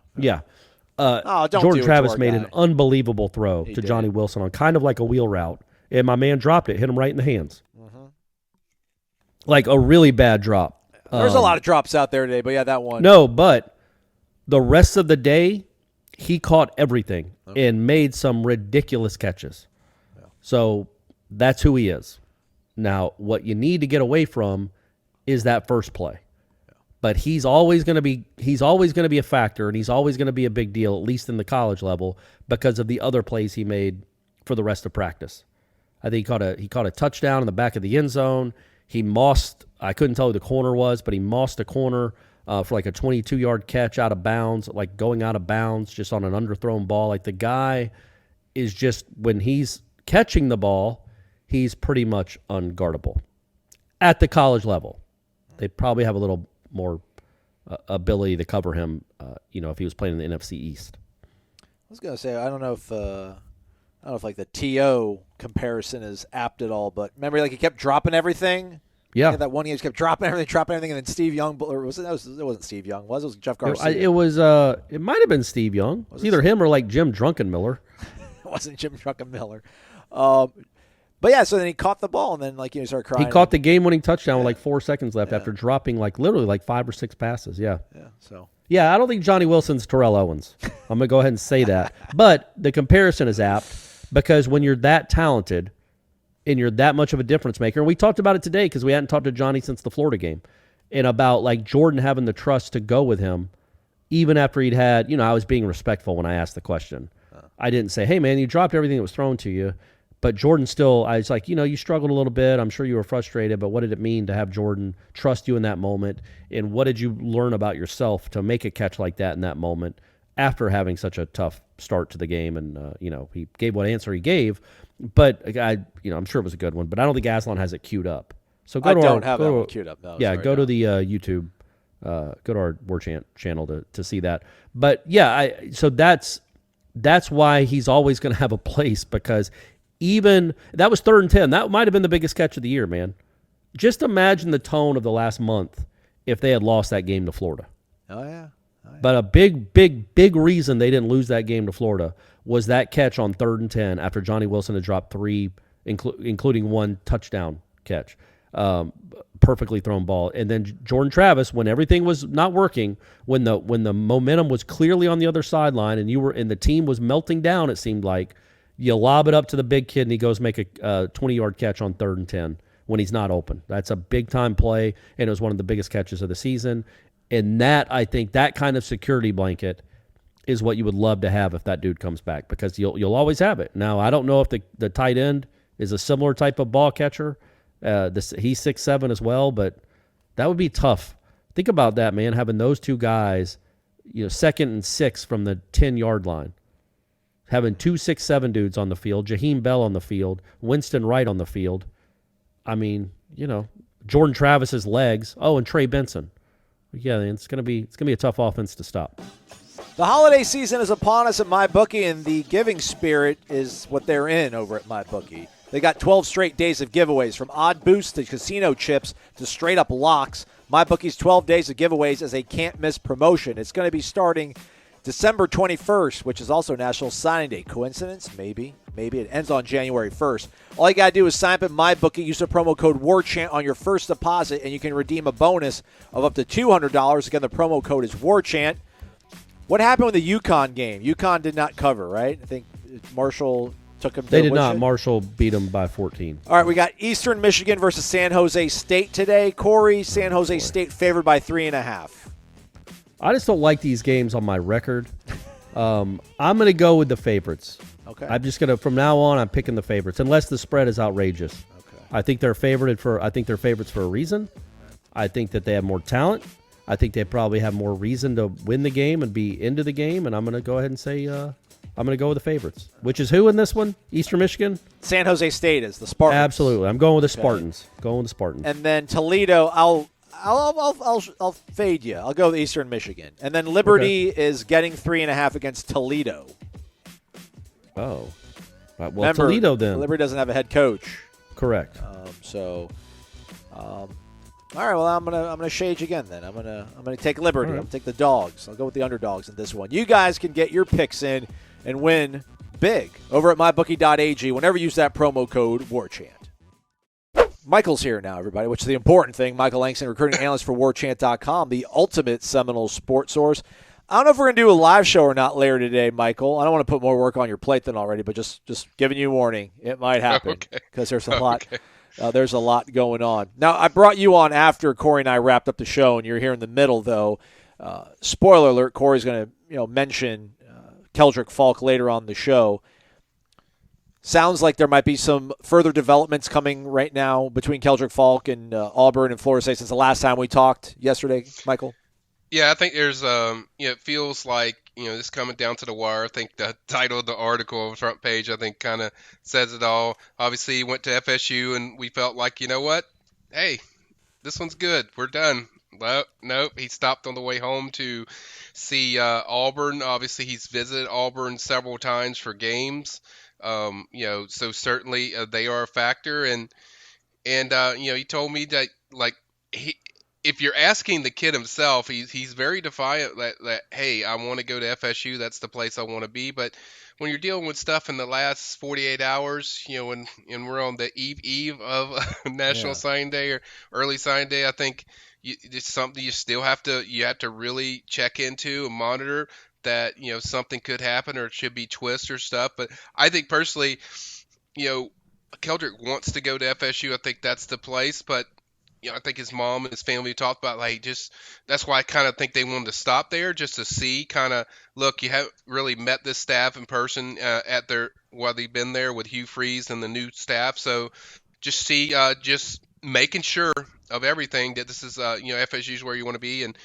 Jordan Travis made an unbelievable throw to Johnny Wilson on kind of like a wheel route, and my man dropped it, hit him right in the hands. Like a really bad drop. There's a lot of drops out there today, but yeah, that one. No, but the rest of the day, he caught everything and made some ridiculous catches. Yeah. So that's who he is. Now, what you need to get away from is that first play. Yeah. But he's always going to be a factor, and he's always going to be a big deal, at least in the college level, because of the other plays he made for the rest of practice. I think he caught a touchdown in the back of the end zone. He mossed, I couldn't tell who the corner was, but he mossed a corner for like a 22-yard catch out of bounds, like going out of bounds just on an underthrown ball. Like the guy is just, when he's catching the ball, he's pretty much unguardable. At the college level, they probably have a little more ability to cover him, if he was playing in the NFC East. I was going to say, I don't know if like the T.O. comparison is apt at all, but remember, like he kept dropping everything. Yeah, that one game he just kept dropping everything, and then Steve Young, or it wasn't Steve Young, it was Jeff Garcia. It might have been Steve Young. It was either him or like Jim Drunkenmiller. It wasn't Jim Drunkenmiller. But yeah, so then he caught the ball, and then he started crying. He caught the game-winning touchdown with like 4 seconds left after dropping literally 5 or 6 passes. Yeah. Yeah. So. Yeah, I don't think Johnny Wilson's Terrell Owens. I'm gonna go ahead and say that, but the comparison is apt because when you're that talented and you're that much of a difference maker, and we talked about it today because we hadn't talked to Johnny since the Florida game, and about like Jordan having the trust to go with him, even after he'd had, I was being respectful when I asked the question. I didn't say, hey man, you dropped everything that was thrown to you. But Jordan still, I was like, you struggled a little bit. I'm sure you were frustrated, but what did it mean to have Jordan trust you in that moment? And what did you learn about yourself to make a catch like that in that moment after having such a tough start to the game? And, he gave what answer he gave. But, I'm sure it was a good one. But I don't think Aslan has it queued up. So go I to don't have that one queued up. No, yeah, go to the YouTube, go to our Warchant channel to see that. But, yeah, so that's why he's always going to have a place, because even that was 3rd and 10. That might have been the biggest catch of the year, man. Just imagine the tone of the last month if they had lost that game to Florida. Oh, yeah. But a big reason they didn't lose that game to Florida was that catch on 3rd and 10 after Johnny Wilson had dropped 3, including 1 touchdown catch. Perfectly thrown ball. And then Jordan Travis, when everything was not working, when the momentum was clearly on the other sideline and the team was melting down, it seemed like, you lob it up to the big kid, and he goes make a 20-yard catch on 3rd and 10 when he's not open. That's a big-time play, and it was one of the biggest catches of the season. And I think that kind of security blanket is what you would love to have if that dude comes back, because you'll always have it. Now, I don't know if the tight end is a similar type of ball catcher. He's 6'7" as well, but that would be tough. Think about that, man, having those two guys, 2nd and 6 from the 10-yard line. Having 2 6'7" dudes on the field, Jaheim Bell on the field, Winston Wright on the field. I mean, Jordan Travis's legs. Oh, and Trey Benson. Yeah, it's gonna be a tough offense to stop. The holiday season is upon us at MyBookie, and the giving spirit is what they're in over at MyBookie. They got 12 straight days of giveaways, from odd boosts to casino chips to straight up locks. MyBookie's 12 days of giveaways is a can't-miss promotion. It's going to be starting December 21st, which is also National Signing Day. Coincidence? Maybe. Maybe it ends on January 1st. All you got to do is sign up at MyBookie, use the promo code WARCHANT on your first deposit, and you can redeem a bonus of up to $200. Again, the promo code is WARCHANT. What happened with the UConn game? UConn did not cover, right? I think Marshall took them to They did not. Marshall beat them by 14. All right, we got Eastern Michigan versus San Jose State today. Corey, San Jose State favored by 3.5. I just don't like these games on my record. I'm going to go with the favorites. Okay. I'm just going to, from now on, I'm picking the favorites, unless the spread is outrageous. Okay. I think they're favorites for a reason. I think that they have more talent. I think they probably have more reason to win the game and be into the game, and I'm going to go ahead and say I'm going to go with the favorites. Which is who in this one? Eastern Michigan? San Jose State is the Spartans. Absolutely. I'm going with the Spartans. Going with the Spartans. And then Toledo, I'll fade you. I'll go with Eastern Michigan. And then Liberty is getting 3.5 against Toledo. Oh. Well, Remember, Toledo then. Liberty doesn't have a head coach. Correct. All right, well, I'm gonna shade you again then. I'm gonna take Liberty. Right. I'm gonna take the dogs. I'll go with the underdogs in this one. You guys can get your picks in and win big over at mybookie.ag whenever you use that promo code WARCHANT. Michael's here now, everybody, which is the important thing. Michael Langston, recruiting analyst for warchant.com, the ultimate Seminoles sports source. I don't know if we're going to do a live show or not later today, Michael. I don't want to put more work on your plate than already, but just giving you a warning. It might happen because there's a lot. There's a lot going on. Now, I brought you on after Corey and I wrapped up the show, and you're here in the middle, though. Spoiler alert, Corey's going to mention Keldric Faulk later on the show. Sounds like there might be some further developments coming right now between Keldric Faulk and Auburn and Florida State since the last time we talked yesterday, Michael. Yeah, I think there's it feels like this coming down to the wire. I think the title of the article on the front page, I think, kind of says it all. Obviously, he went to FSU, and we felt like, you know what? Hey, this one's good. We're done. Well, nope. He stopped on the way home to see Auburn. Obviously, he's visited Auburn several times for games. So certainly they are a factor. And he told me that, like, if you're asking the kid himself, he's very defiant that hey, I want to go to FSU. That's the place I want to be. But when you're dealing with stuff in the last 48 hours, and we're on the eve of National Signing Day or early signing day, I think it's something you have to really check into and monitor that, something could happen or it should be twist or stuff. But I think personally, Keldric wants to go to FSU. I think that's the place, but I think his mom and his family talked about, like, just that's why I kind of think they wanted to stop there, just to see, kind of, look, you haven't really met this staff in person while they've been there with Hugh Freeze and the new staff. So just see, just making sure of everything that this is, FSU is where you want to be. And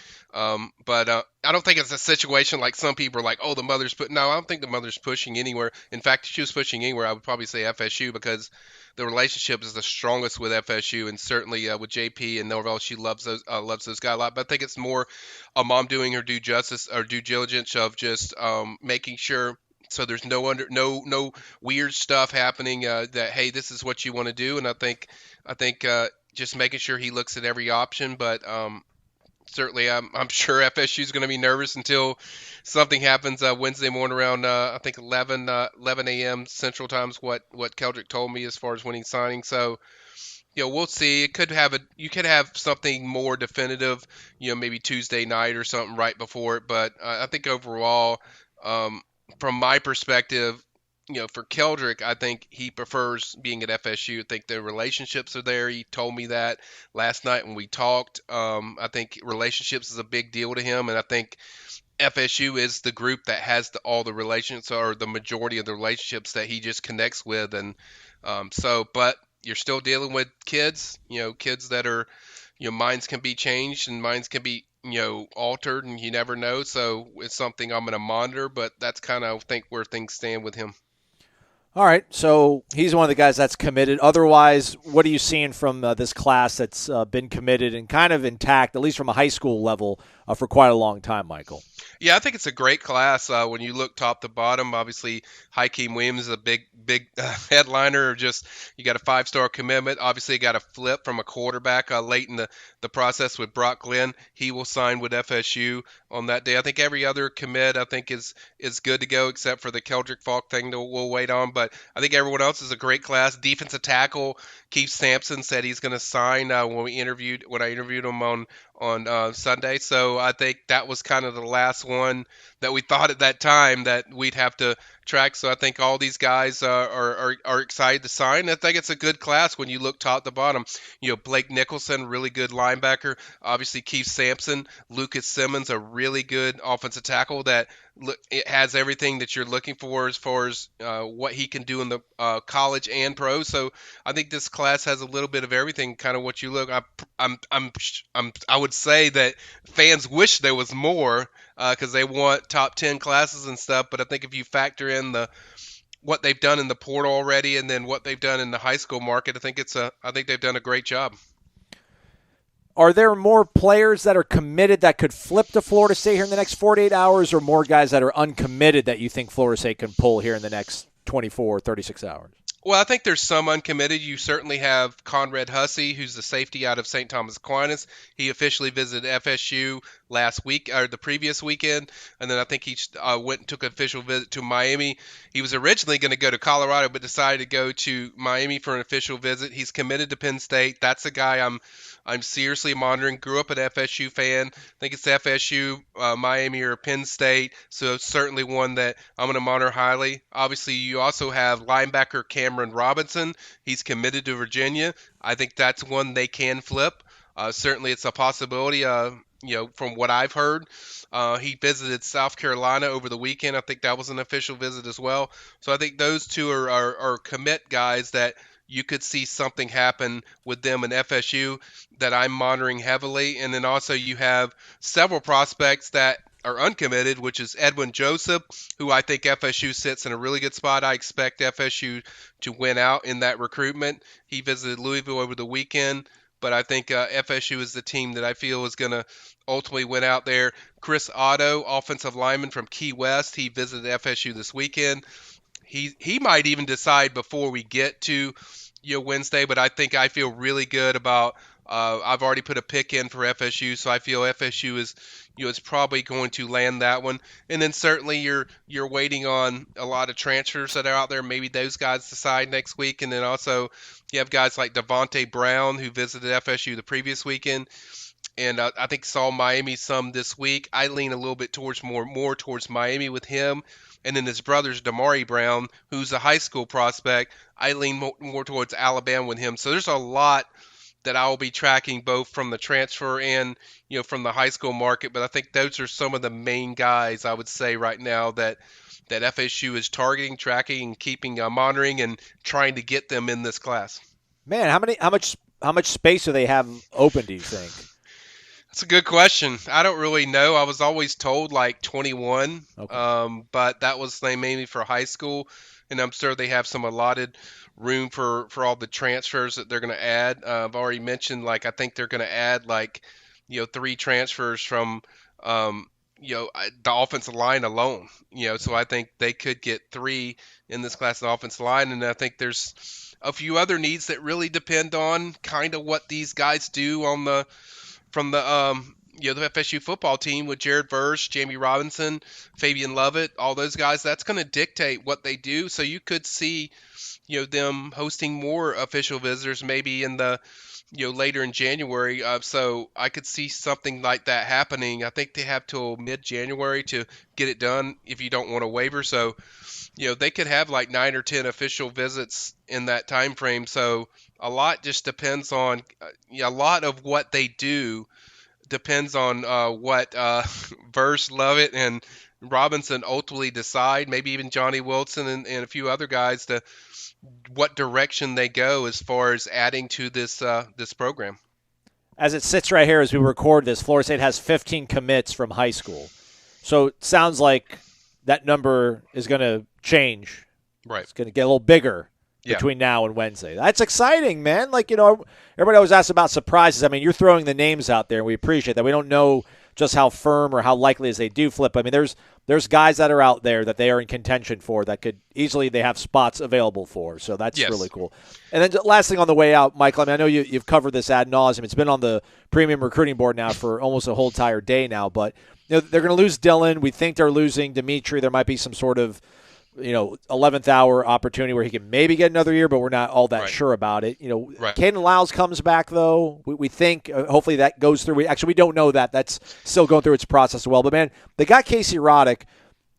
but I don't think it's a situation like some people are like, oh, the mother's no, I don't think the mother's pushing anywhere. In fact, if she was pushing anywhere, I would probably say FSU, because the relationship is the strongest with FSU, and certainly with JP and Norvell, she loves those guys a lot. But I think it's more a mom doing her due diligence of just making sure so there's no weird stuff happening. That hey, this is what you want to do, and I think just making sure he looks at every option. But certainly, I'm sure FSU is going to be nervous until something happens Wednesday morning around I think 11 a.m. Central Time is what Keldric told me as far as when he's signing. So we'll see. You could have something more definitive, maybe Tuesday night or something right before it. But I think overall, from my perspective, for Keldric, I think he prefers being at FSU. I think the relationships are there. He told me that last night when we talked. I think relationships is a big deal to him, and I think FSU is the group that has all the relationships, or the majority of the relationships that he just connects with. And but you're still dealing with kids, kids that are, minds can be changed and minds can be, altered, and you never know. So it's something I'm going to monitor, but that's kind of, I think, where things stand with him. All right, so he's one of the guys that's committed. Otherwise, what are you seeing from this class that's been committed and kind of intact, at least from a high school level, for quite a long time, Michael? Yeah, I think it's a great class. When you look top to bottom, obviously Hakeem Williams is a big headliner. Just you got a 5-star commitment. Obviously, got a flip from a quarterback late in the process with Brock Glenn. He will sign with FSU on that day. I think every other commit I think is good to go, except for the Keldric Faulk thing that we'll wait on. But I think everyone else is a great class. Defensive tackle Keith Sampson said he's going to sign when I interviewed him on Sunday. So I think that was kind of the last one that we thought at that time that we'd have to track. So I think all these guys are excited to sign. I think it's a good class when you look top to bottom. Blake Nicholson, really good linebacker. Obviously Keith Sampson, Lucas Simmons, a really good offensive tackle that it has everything that you're looking for as far as what he can do in the college and pro. So I think this class has a little bit of everything, kind of what you look. I would say that fans wish there was more because they want top 10 classes and stuff. But I think if you factor in what they've done in the portal already and then what they've done in the high school market, I think they've done a great job. Are there more players that are committed that could flip to Florida State here in the next 48 hours, or more guys that are uncommitted that you think Florida State can pull here in the next 24, 36 hours? Well, I think there's some uncommitted. You certainly have Conrad Hussey, who's the safety out of St. Thomas Aquinas. He officially visited FSU last week or the previous weekend, and then I think he went and took an official visit to Miami. He was originally going to go to Colorado, but decided to go to Miami for an official visit. He's committed to Penn State. That's a guy I'm seriously monitoring. Grew up an FSU fan. I think it's FSU, Miami, or Penn State. So it's certainly one that I'm going to monitor highly. Obviously, you also have linebacker Cameron Robinson. He's committed to Virginia. I think that's one they can flip. Certainly, it's a possibility. From what I've heard, he visited South Carolina over the weekend. I think that was an official visit as well. So I think those two are commit guys that you could see something happen with them in FSU that I'm monitoring heavily. And then also you have several prospects that are uncommitted, which is Edwin Joseph, who I think FSU sits in a really good spot. I expect FSU to win out in that recruitment. He visited Louisville over the weekend, but I think FSU is the team that I feel is going to ultimately win out there. Chris Otto, offensive lineman from Key West, he visited FSU this weekend. He might even decide before we get to Wednesday, but I feel really good about. I've already put a pick in for FSU, so I feel FSU is probably going to land that one. And then certainly you're waiting on a lot of transfers that are out there. Maybe those guys decide next week, and then also you have guys like Devontae Brown who visited FSU the previous weekend, and I think saw Miami some this week. I lean a little bit towards more towards Miami with him. And then his brother's Damari Brown, who's a high school prospect. I lean more towards Alabama with him. So there's a lot that I will be tracking both from the transfer and from the high school market. But I think those are some of the main guys I would say right now that FSU is targeting, tracking, and keeping monitoring and trying to get them in this class. Man, how much space do they have open, do you think? That's a good question. I don't really know. I was always told like 21, Okay. but that was mainly for high school, and I'm sure they have some allotted room for all the transfers that they're going to add. I've already mentioned I think they're going to add 3 transfers from the offensive line alone. So I think they could get 3 in this class of offensive line, and I think there's a few other needs that really depend on kind of what these guys do from the FSU football team with Jared Verse, Jamie Robinson, Fabian Lovett, all those guys. That's going to dictate what they do. So you could see, them hosting more official visitors maybe in the, later in January. So I could see something like that happening. I think they have till mid-January to get it done if you don't want to waiver. So, they could have 9 or 10 official visits in that time frame. So a lot just depends on a lot of what they do depends on what Verse, Lovett, and Robinson ultimately decide. Maybe even Johnny Wilson and a few other guys to what direction they go as far as adding to this program. As it sits right here as we record this, Florida State has 15 commits from high school. So it sounds like that number is going to change. Right. It's going to get a little bigger between now and Wednesday. That's exciting, man. Everybody always asks about surprises. I mean, you're throwing the names out there, and we appreciate that. We don't know just how firm or how likely is they do flip. I mean, there's guys that are out there that they are in contention for that could easily they have spots available for. So that's really cool. And then last thing on the way out, Michael, I mean, I know you've covered this ad nauseum. It's been on the premium recruiting board now for almost a whole entire day now. But they're going to lose Dylan. We think they're losing Dimitri. There might be some sort of 11th hour opportunity where he can maybe get another year, but we're not all that sure about it. Caden Lyles comes back, though. We think hopefully that goes through. We don't know that. That's still going through its process as well. But, man, they got Casey Roddick.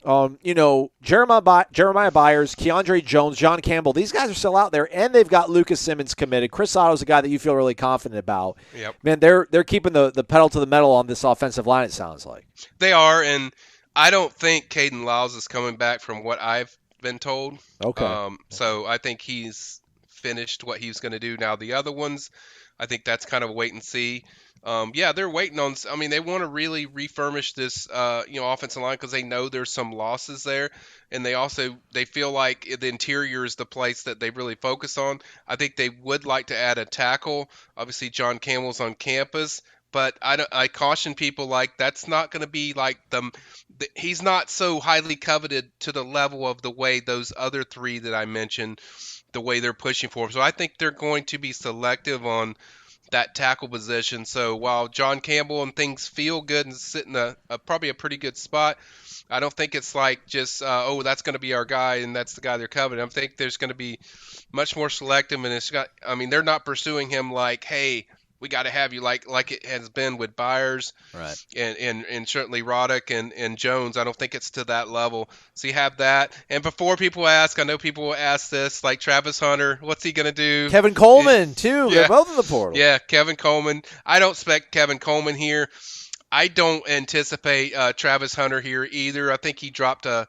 Jeremiah Byers, Keandre Jones, John Campbell. These guys are still out there, and they've got Lucas Simmons committed. Chris Otto's a guy that you feel really confident about. Yep. Man, they're keeping the pedal to the metal on this offensive line, it sounds like. They are, and I don't think Caden Lyles is coming back from what I've been told. Okay. So I think he's finished what he's going to do. Now the other ones, I think that's kind of a wait and see. They're waiting on. I mean, they want to really refurbish this, offensive line because they know there's some losses there, and they feel like the interior is the place that they really focus on. I think they would like to add a tackle. Obviously, John Campbell's on campus. But I caution people that's not going to be he's not so highly coveted to the level of the way those other 3 that I mentioned, the way they're pushing for. So I think they're going to be selective on that tackle position. So while John Campbell and things feel good and sit in probably a pretty good spot, I don't think it's like just, that's going to be our guy and that's the guy they're coveting. I think there's going to be much more selective, and they're not pursuing him like, hey, we got to have you like it has been with Byers, right, and certainly Roddick and Jones. I don't think it's to that level. So you have that. And before people ask, I know people will ask this, like Travis Hunter, what's he going to do? Kevin Coleman too. Yeah. They're both in the portal. Yeah, Kevin Coleman. I don't expect Kevin Coleman here. I don't anticipate Travis Hunter here either. I think he dropped a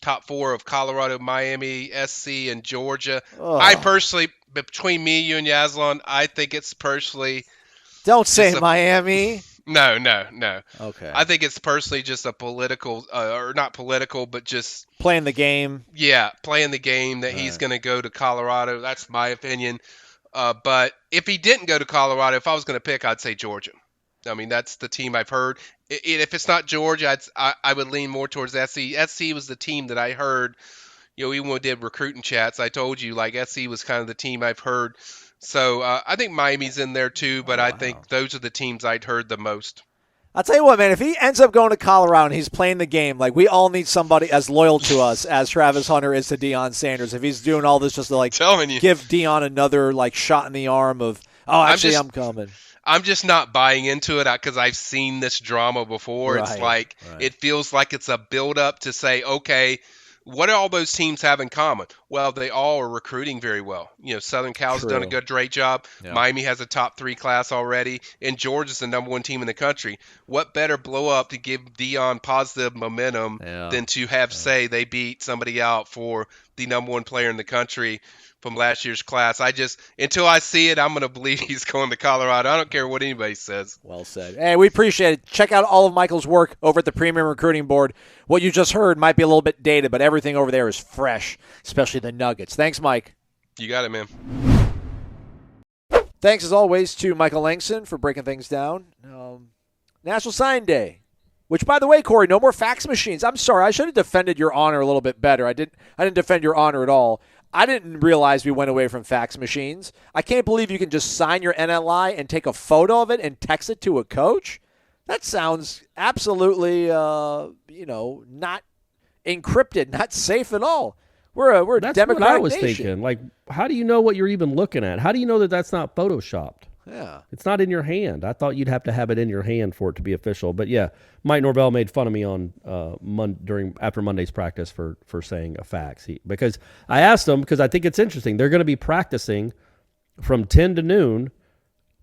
top 4 of Colorado, Miami, SC, and Georgia. Ugh. I personally, between me, you, and Yazlon, I think it's personally. Don't say Miami. No. Okay. I think it's personally just a political, or not political, but just playing the game. Yeah, playing the game that he's going to go to Colorado. That's my opinion. But if he didn't go to Colorado, if I was going to pick, I'd say Georgia. I mean, that's the team I've heard. If it's not Georgia, I would lean more towards SC. SC was the team that I heard, even when we did recruiting chats, I told you, like, SC was kind of the team I've heard. So I think Miami's in there too, but I think those are the teams I'd heard the most. I'll tell you what, man, if he ends up going to Colorado and he's playing the game, like, we all need somebody as loyal to us as Travis Hunter is to Deion Sanders. If he's doing all this just to, like, give Deion another, like, shot in the arm of, I'm coming. I'm just not buying into it because I've seen this drama before. Right, it's like it feels like it's a build-up to say, okay, what do all those teams have in common? Well, they all are recruiting very well. Southern Cal's done a great job. Yeah. Miami has a top 3 class already, and Georgia's the number 1 team in the country. What better blow-up to give Deion positive momentum than to have say they beat somebody out for the number 1 player in the country from last year's class? Until I see it, I'm going to believe he's going to Colorado. I don't care what anybody says. Well said. Hey, we appreciate it. Check out all of Michael's work over at the Premium Recruiting Board. What you just heard might be a little bit dated, but everything over there is fresh, especially the nuggets. Thanks, Mike. You got it, man. Thanks, as always, to Michael Langston for breaking things down. National Signing Day. Which, by the way, Corey, no more fax machines. I'm sorry. I should have defended your honor a little bit better. I didn't defend your honor at all. I didn't realize we went away from fax machines. I can't believe you can just sign your NLI and take a photo of it and text it to a coach. That sounds absolutely, not encrypted, not safe at all. We're a That's democratic what I was nation. thinking. Like, how do you know what you're even looking at? How do you know that that's not photoshopped? Yeah. It's not in your hand. I thought you'd have to have it in your hand for it to be official. But yeah, Mike Norvell made fun of me on after Monday's practice for saying a fax. Because I asked him, because I think it's interesting. They're going to be practicing from 10 to noon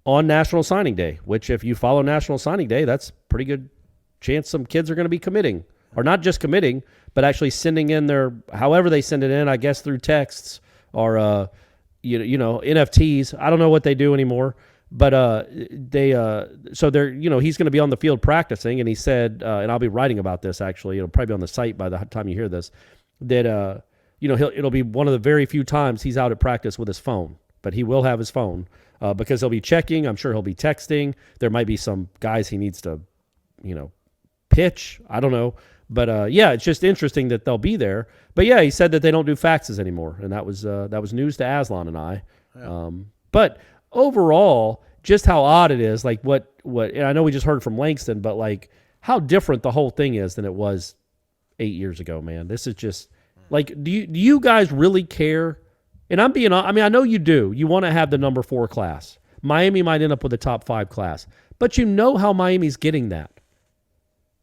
on National Signing Day, which if you follow National Signing Day, that's pretty good chance some kids are going to be committing. Or not just committing, but actually sending in however they send it in, I guess through texts or NFTs. I don't know what they do anymore. But so they're, he's going to be on the field practicing, and he said, and I'll be writing about this actually, it'll probably be on the site by the time you hear this, that it'll be one of the very few times he's out at practice with his phone, but he will have his phone because he'll be checking. I'm sure he'll be texting. There might be some guys he needs to, pitch. I don't know, but it's just interesting that they'll be there. But yeah, he said that they don't do faxes anymore, and that was news to Aslan and I. Yeah. But overall, just how odd it is, like what and I know we just heard from Langston, but like how different the whole thing is than it was 8 years ago, man. This is just like, do you guys really care? And I know you do. You want to have the number 4 class. Miami might end up with a top 5 class, but you know how Miami's getting that.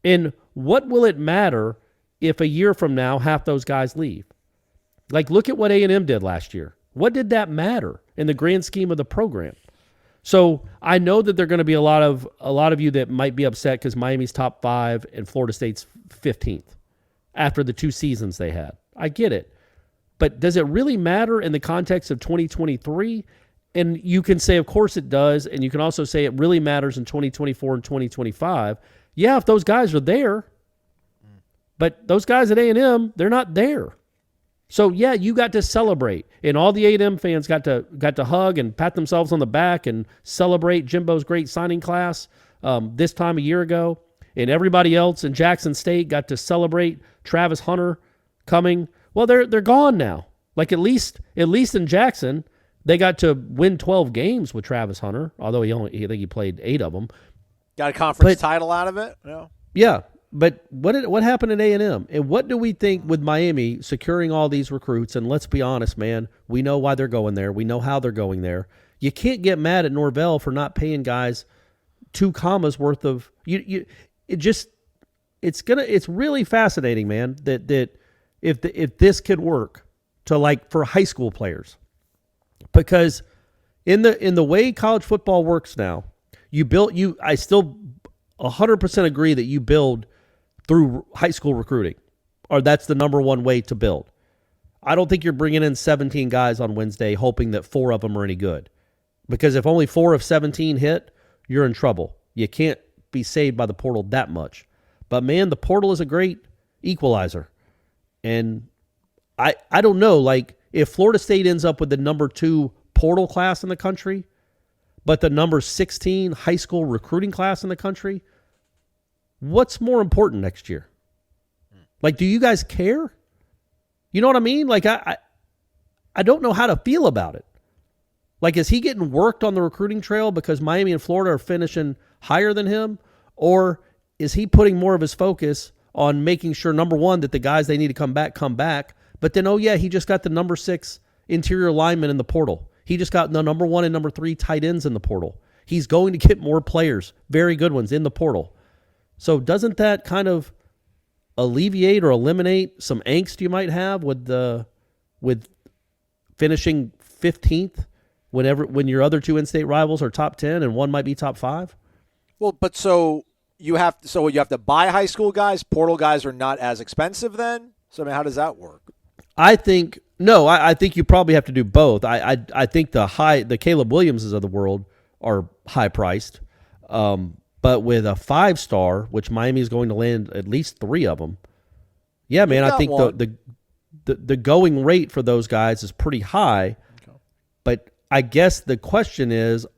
And what will it matter if a year from now half those guys leave? Like, look at what A&M did last year. What did that matter in the grand scheme of the program? So I know that there are going to be a lot of you that might be upset because Miami's top 5 and Florida State's 15th after the 2 seasons they had. I get it. But does it really matter in the context of 2023? And you can say, of course it does. And you can also say it really matters in 2024 and 2025. Yeah, if those guys are there. But those guys at A&M, they're not there. So yeah, you got to celebrate, and all the A&M fans got to hug and pat themselves on the back and celebrate Jimbo's great signing class this time a year ago, and everybody else in Jackson State got to celebrate Travis Hunter coming. Well, they're gone now. Like at least in Jackson, They got to win 12 games with Travis Hunter, although I think he played 8 of them. Got a conference title out of it? Yeah. Yeah, but what happened at A&M? And what do we think with Miami securing all these recruits? And let's be honest, man, we know why they're going there. We know how they're going there. You can't get mad at Norvell for not paying guys 2 commas worth of it's really fascinating, man, that if this could work to for high school players. Because in the way college football works now, I still 100% agree that you build through high school recruiting, or that's the number one way to build. I don't think you're bringing in 17 guys on Wednesday hoping that 4 of them are any good. Because if only 4 of 17 hit, you're in trouble. You can't be saved by the portal that much. But, man, the portal is a great equalizer. And I don't know, if Florida State ends up with the number 2 portal class in the country, but the number 16 high school recruiting class in the country, what's more important next year? Do you guys care? You know what I mean? I don't know how to feel about it. Is he getting worked on the recruiting trail because Miami and Florida are finishing higher than him? Or is he putting more of his focus on making sure, number one, that the guys they need to come back, but then, he just got the number 6 interior lineman in the portal. He just got the number 1 and number 3 tight ends in the portal. He's going to get more players, very good ones, in the portal. So doesn't that kind of alleviate or eliminate some angst you might have with finishing 15th when your other 2 in-state rivals are top 10 and one might be top 5? Well, but so you have to buy high school guys. Portal guys are not as expensive then. So how does that work? I think you probably have to do both. I think the Caleb Williamses of the world are high priced, but with a 5-star, which Miami is going to land at least 3 of them. Yeah, man, I think the going rate for those guys is pretty high. Okay. But I guess the question is,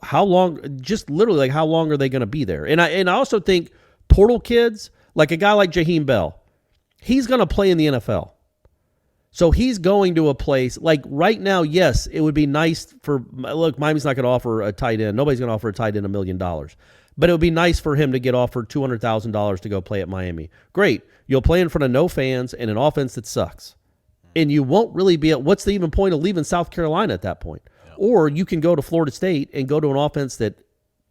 how long? Just literally, how long are they going to be there? And I also think portal kids, like a guy like Jaheim Bell, he's going to play in the NFL. So he's going to a place right now. Yes, it would be nice Miami's not going to offer a tight end. Nobody's going to offer a tight end $1 million, but it would be nice for him to get offered $200,000 to go play at Miami. Great. You'll play in front of no fans and an offense that sucks. And you won't really be what's the even point of leaving South Carolina at that point? Yeah. Or you can go to Florida State and go to an offense that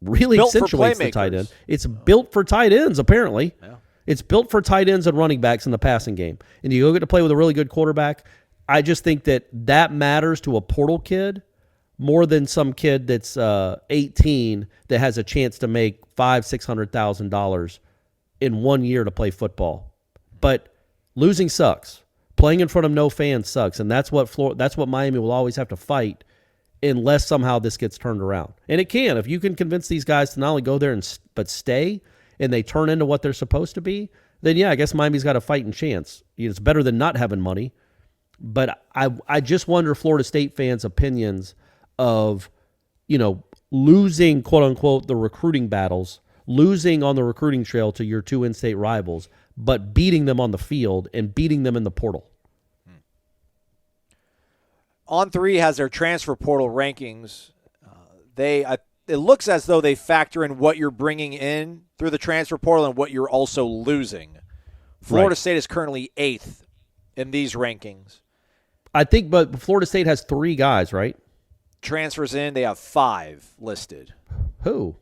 really accentuates the tight end. It's built for tight ends, apparently. Yeah. It's built for tight ends and running backs in the passing game. And you go get to play with a really good quarterback. I just think that matters to a portal kid more than some kid that's 18 that has a chance to make $500,000-$600,000 in 1 year to play football. But losing sucks. Playing in front of no fans sucks, and that's what Miami will always have to fight unless somehow this gets turned around. And it can. If you can convince these guys to not only go there but stay, and they turn into what they're supposed to be, then yeah, I guess Miami's got a fighting chance. It's better than not having money. But I just wonder Florida State fans' opinions of, losing, quote unquote, the recruiting battles, losing on the recruiting trail to your 2 in-state rivals, but beating them on the field and beating them in the portal. On3 has their transfer portal rankings. It looks as though they factor in what you're bringing in through the transfer portal and what you're also losing. Florida State is currently 8th in these rankings. I think, but Florida State has 3 guys, right? Transfers in, they have 5 listed. Who?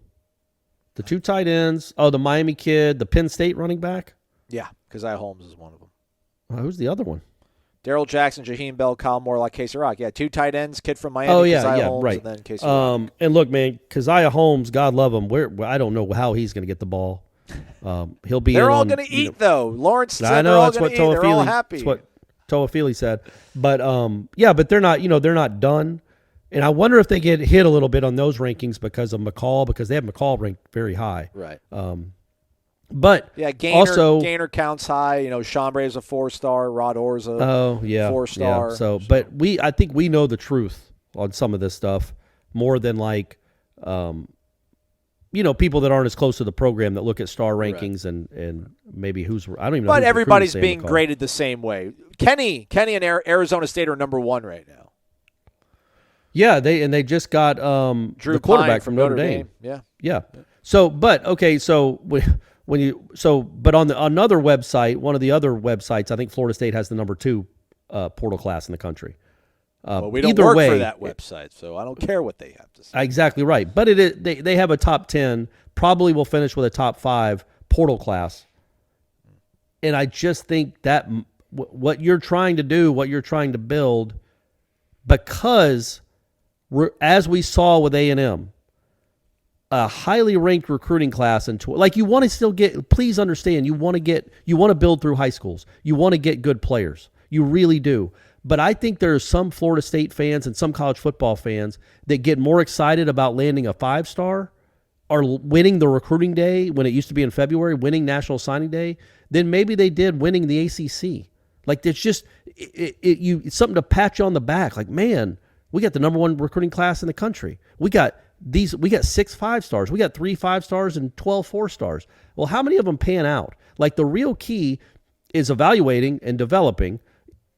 The 2 tight ends. Oh, the Miami kid, the Penn State running back? Yeah, Keziah Holmes is one of them. Who's the other one? Daryl Jackson, Jaheim Bell, Kyle Moore, Casey Rock. Yeah, 2 tight ends, kid from Miami, Keziah Holmes, right. And then Casey Rock. And look, man, Keziah Holmes, God love him. I don't know how he's going to get the ball. He'll be. They're all going to eat, though. Lawrence said I know that's what Toa Feely. They're all happy. That's what Toa Feely said. But but they're not. They're not done. And I wonder if they get hit a little bit on those rankings because of McCall, because they have McCall ranked very high. Right. But yeah, Gainer counts high. Chambray is a 4-star. Rod Orr's a 4-star. Yeah. So, but I think we know the truth on some of this stuff more than people that aren't as close to the program that look at star rankings and maybe I don't even know. But everybody's being graded the same way. Kenny and Arizona State are number 1 right now. Yeah, they just got Drew the quarterback Pine from Notre Dame. Yeah. So, but okay, so but on another website, one of the other websites, I think Florida State has the number 2 portal class in the country. Well, we don't either work way, for that website, so I don't care what they have to say. Exactly right. But they have a top 10, probably will finish with a top 5 portal class. And I just think that what you're trying to do, what you're trying to build, because as we saw with A&M, a highly ranked recruiting class, and like you want to still get, please understand, you want to build through high schools. You want to get good players. You really do. But I think there are some Florida State fans and some college football fans that get more excited about landing a 5-star or winning the recruiting day when it used to be in February, winning National Signing Day, than maybe they did winning the ACC. Like it's just it's something to pat you on the back. Like, man, we got the number 1 recruiting class in the country. We got 6 5-stars. We got 3 5-stars and 12 4-stars. Well, how many of them pan out? Like the real key is evaluating and developing.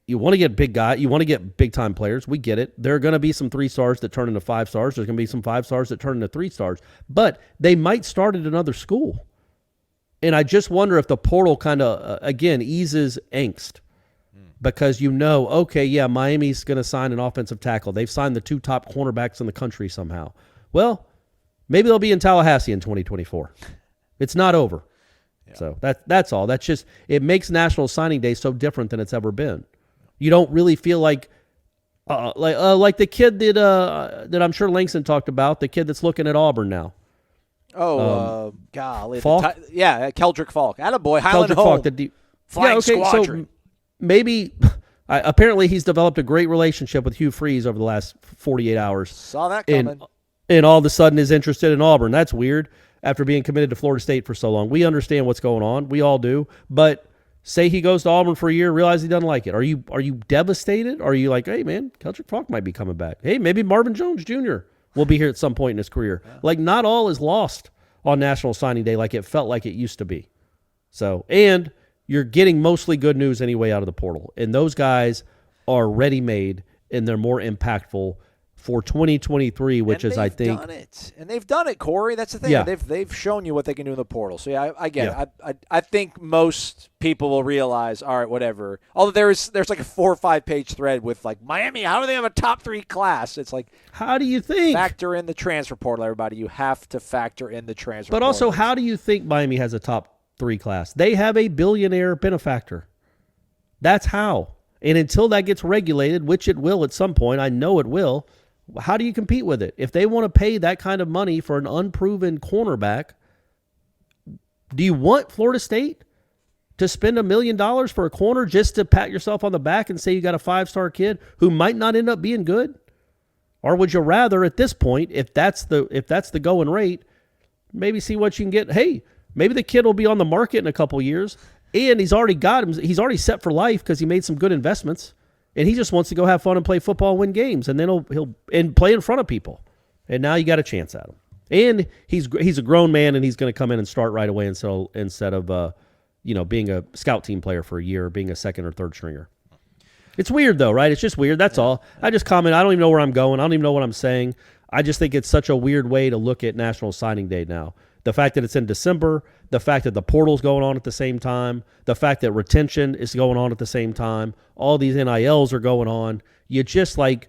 You want to get big guy. You want to get big time players. We get it. There are going to be some 3-stars that turn into 5-stars. There's going to be some 5-stars that turn into 3-stars. But they might start at another school. And I just wonder if the portal kind of, again, eases angst. Because okay, yeah, Miami's going to sign an offensive tackle. They've signed the 2 top cornerbacks in the country somehow. Well, maybe they'll be in Tallahassee in 2024. It's not over. Yeah. So that's all. That's just, it makes National Signing Day so different than it's ever been. You don't really feel like the kid that I'm sure Langston talked about, the kid that's looking at Auburn now. Golly. Falk? Keldric Faulk. Attaboy, Highland Keldric Home. Faulk, Flying Squadron. So maybe apparently he's developed a great relationship with Hugh Freeze over the last 48 hours. Saw that coming. And all of a sudden is interested in Auburn. That's weird after being committed to Florida State for so long. We understand what's going on. We all do. But say he goes to Auburn for a year, realize he doesn't like it. Are you devastated? Are you like, hey, man, Keldric Faulk might be coming back. Hey, maybe Marvin Jones Jr. will be here at some point in his career. Yeah. Like, not all is lost on National Signing Day like it felt like it used to be. So, and you're getting mostly good news anyway out of the portal. And those guys are ready-made, and they're more impactful for 2023, which is, I think, done it. And they've done it, Corey. That's the thing. Yeah. They've shown you what they can do in the portal. So yeah, I get Yeah. it. I think most people will realize, all right, whatever. Although there's like a 4 or 5 page thread with like Miami, how do they have a top 3 class? It's like, how do you think? Factor in the transfer portal, everybody. You have to factor in the transfer But portal. also, how do you think Miami has a top 3 class? They have a billionaire benefactor. That's how. And until that gets regulated, which it will at some point, I know it will. How do you compete with it? If they want to pay that kind of money for an unproven cornerback, do you want Florida State to spend $1 million for a corner just to pat yourself on the back and say you got a 5-star kid who might not end up being good? Or would you rather, at this point, if that's the going rate, maybe see what you can get? Hey, maybe the kid will be on the market in a couple years, and he's already set for life because he made some good investments. And he just wants to go have fun and play football and win games, and then he'll play in front of people. And now you got a chance at him. And he's a grown man, and he's going to come in and start right away instead of being a scout team player for a year, or being a second or third stringer. It's weird though, right? It's just weird. That's all. I just comment. I don't even know where I'm going. I don't even know what I'm saying. I just think it's such a weird way to look at National Signing Day now. The fact that it's in December, the fact that the portal's going on at the same time, the fact that retention is going on at the same time, all these NILs are going on. You just like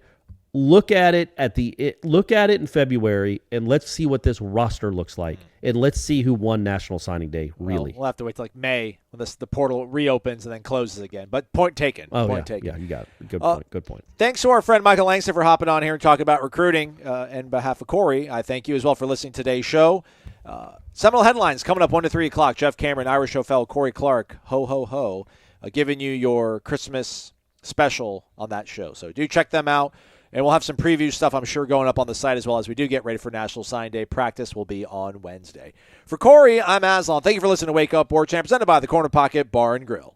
look at it in February, and let's see what this roster looks like, and let's see who won National Signing Day. Really, we'll have to wait till like May when the portal reopens and then closes again. But point taken. Point taken. Yeah, you got it. Good point. Good point. Thanks to our friend Michael Langston for hopping on here and talking about recruiting. On behalf of Corey, I thank you as well for listening to today's show. Seminole headlines coming up 1 to 3 o'clock. Jeff Cameron, Irish O'Fell, Corey Clark, ho ho ho, giving you your Christmas special on that show. So do check them out. And we'll have some preview stuff, I'm sure, going up on the site as well as we do get ready for National Signing Day. Practice will be on Wednesday. For Corey, I'm Aslan. Thank you for listening to Wake Up Warchant, presented by the Corner Pocket Bar and Grill.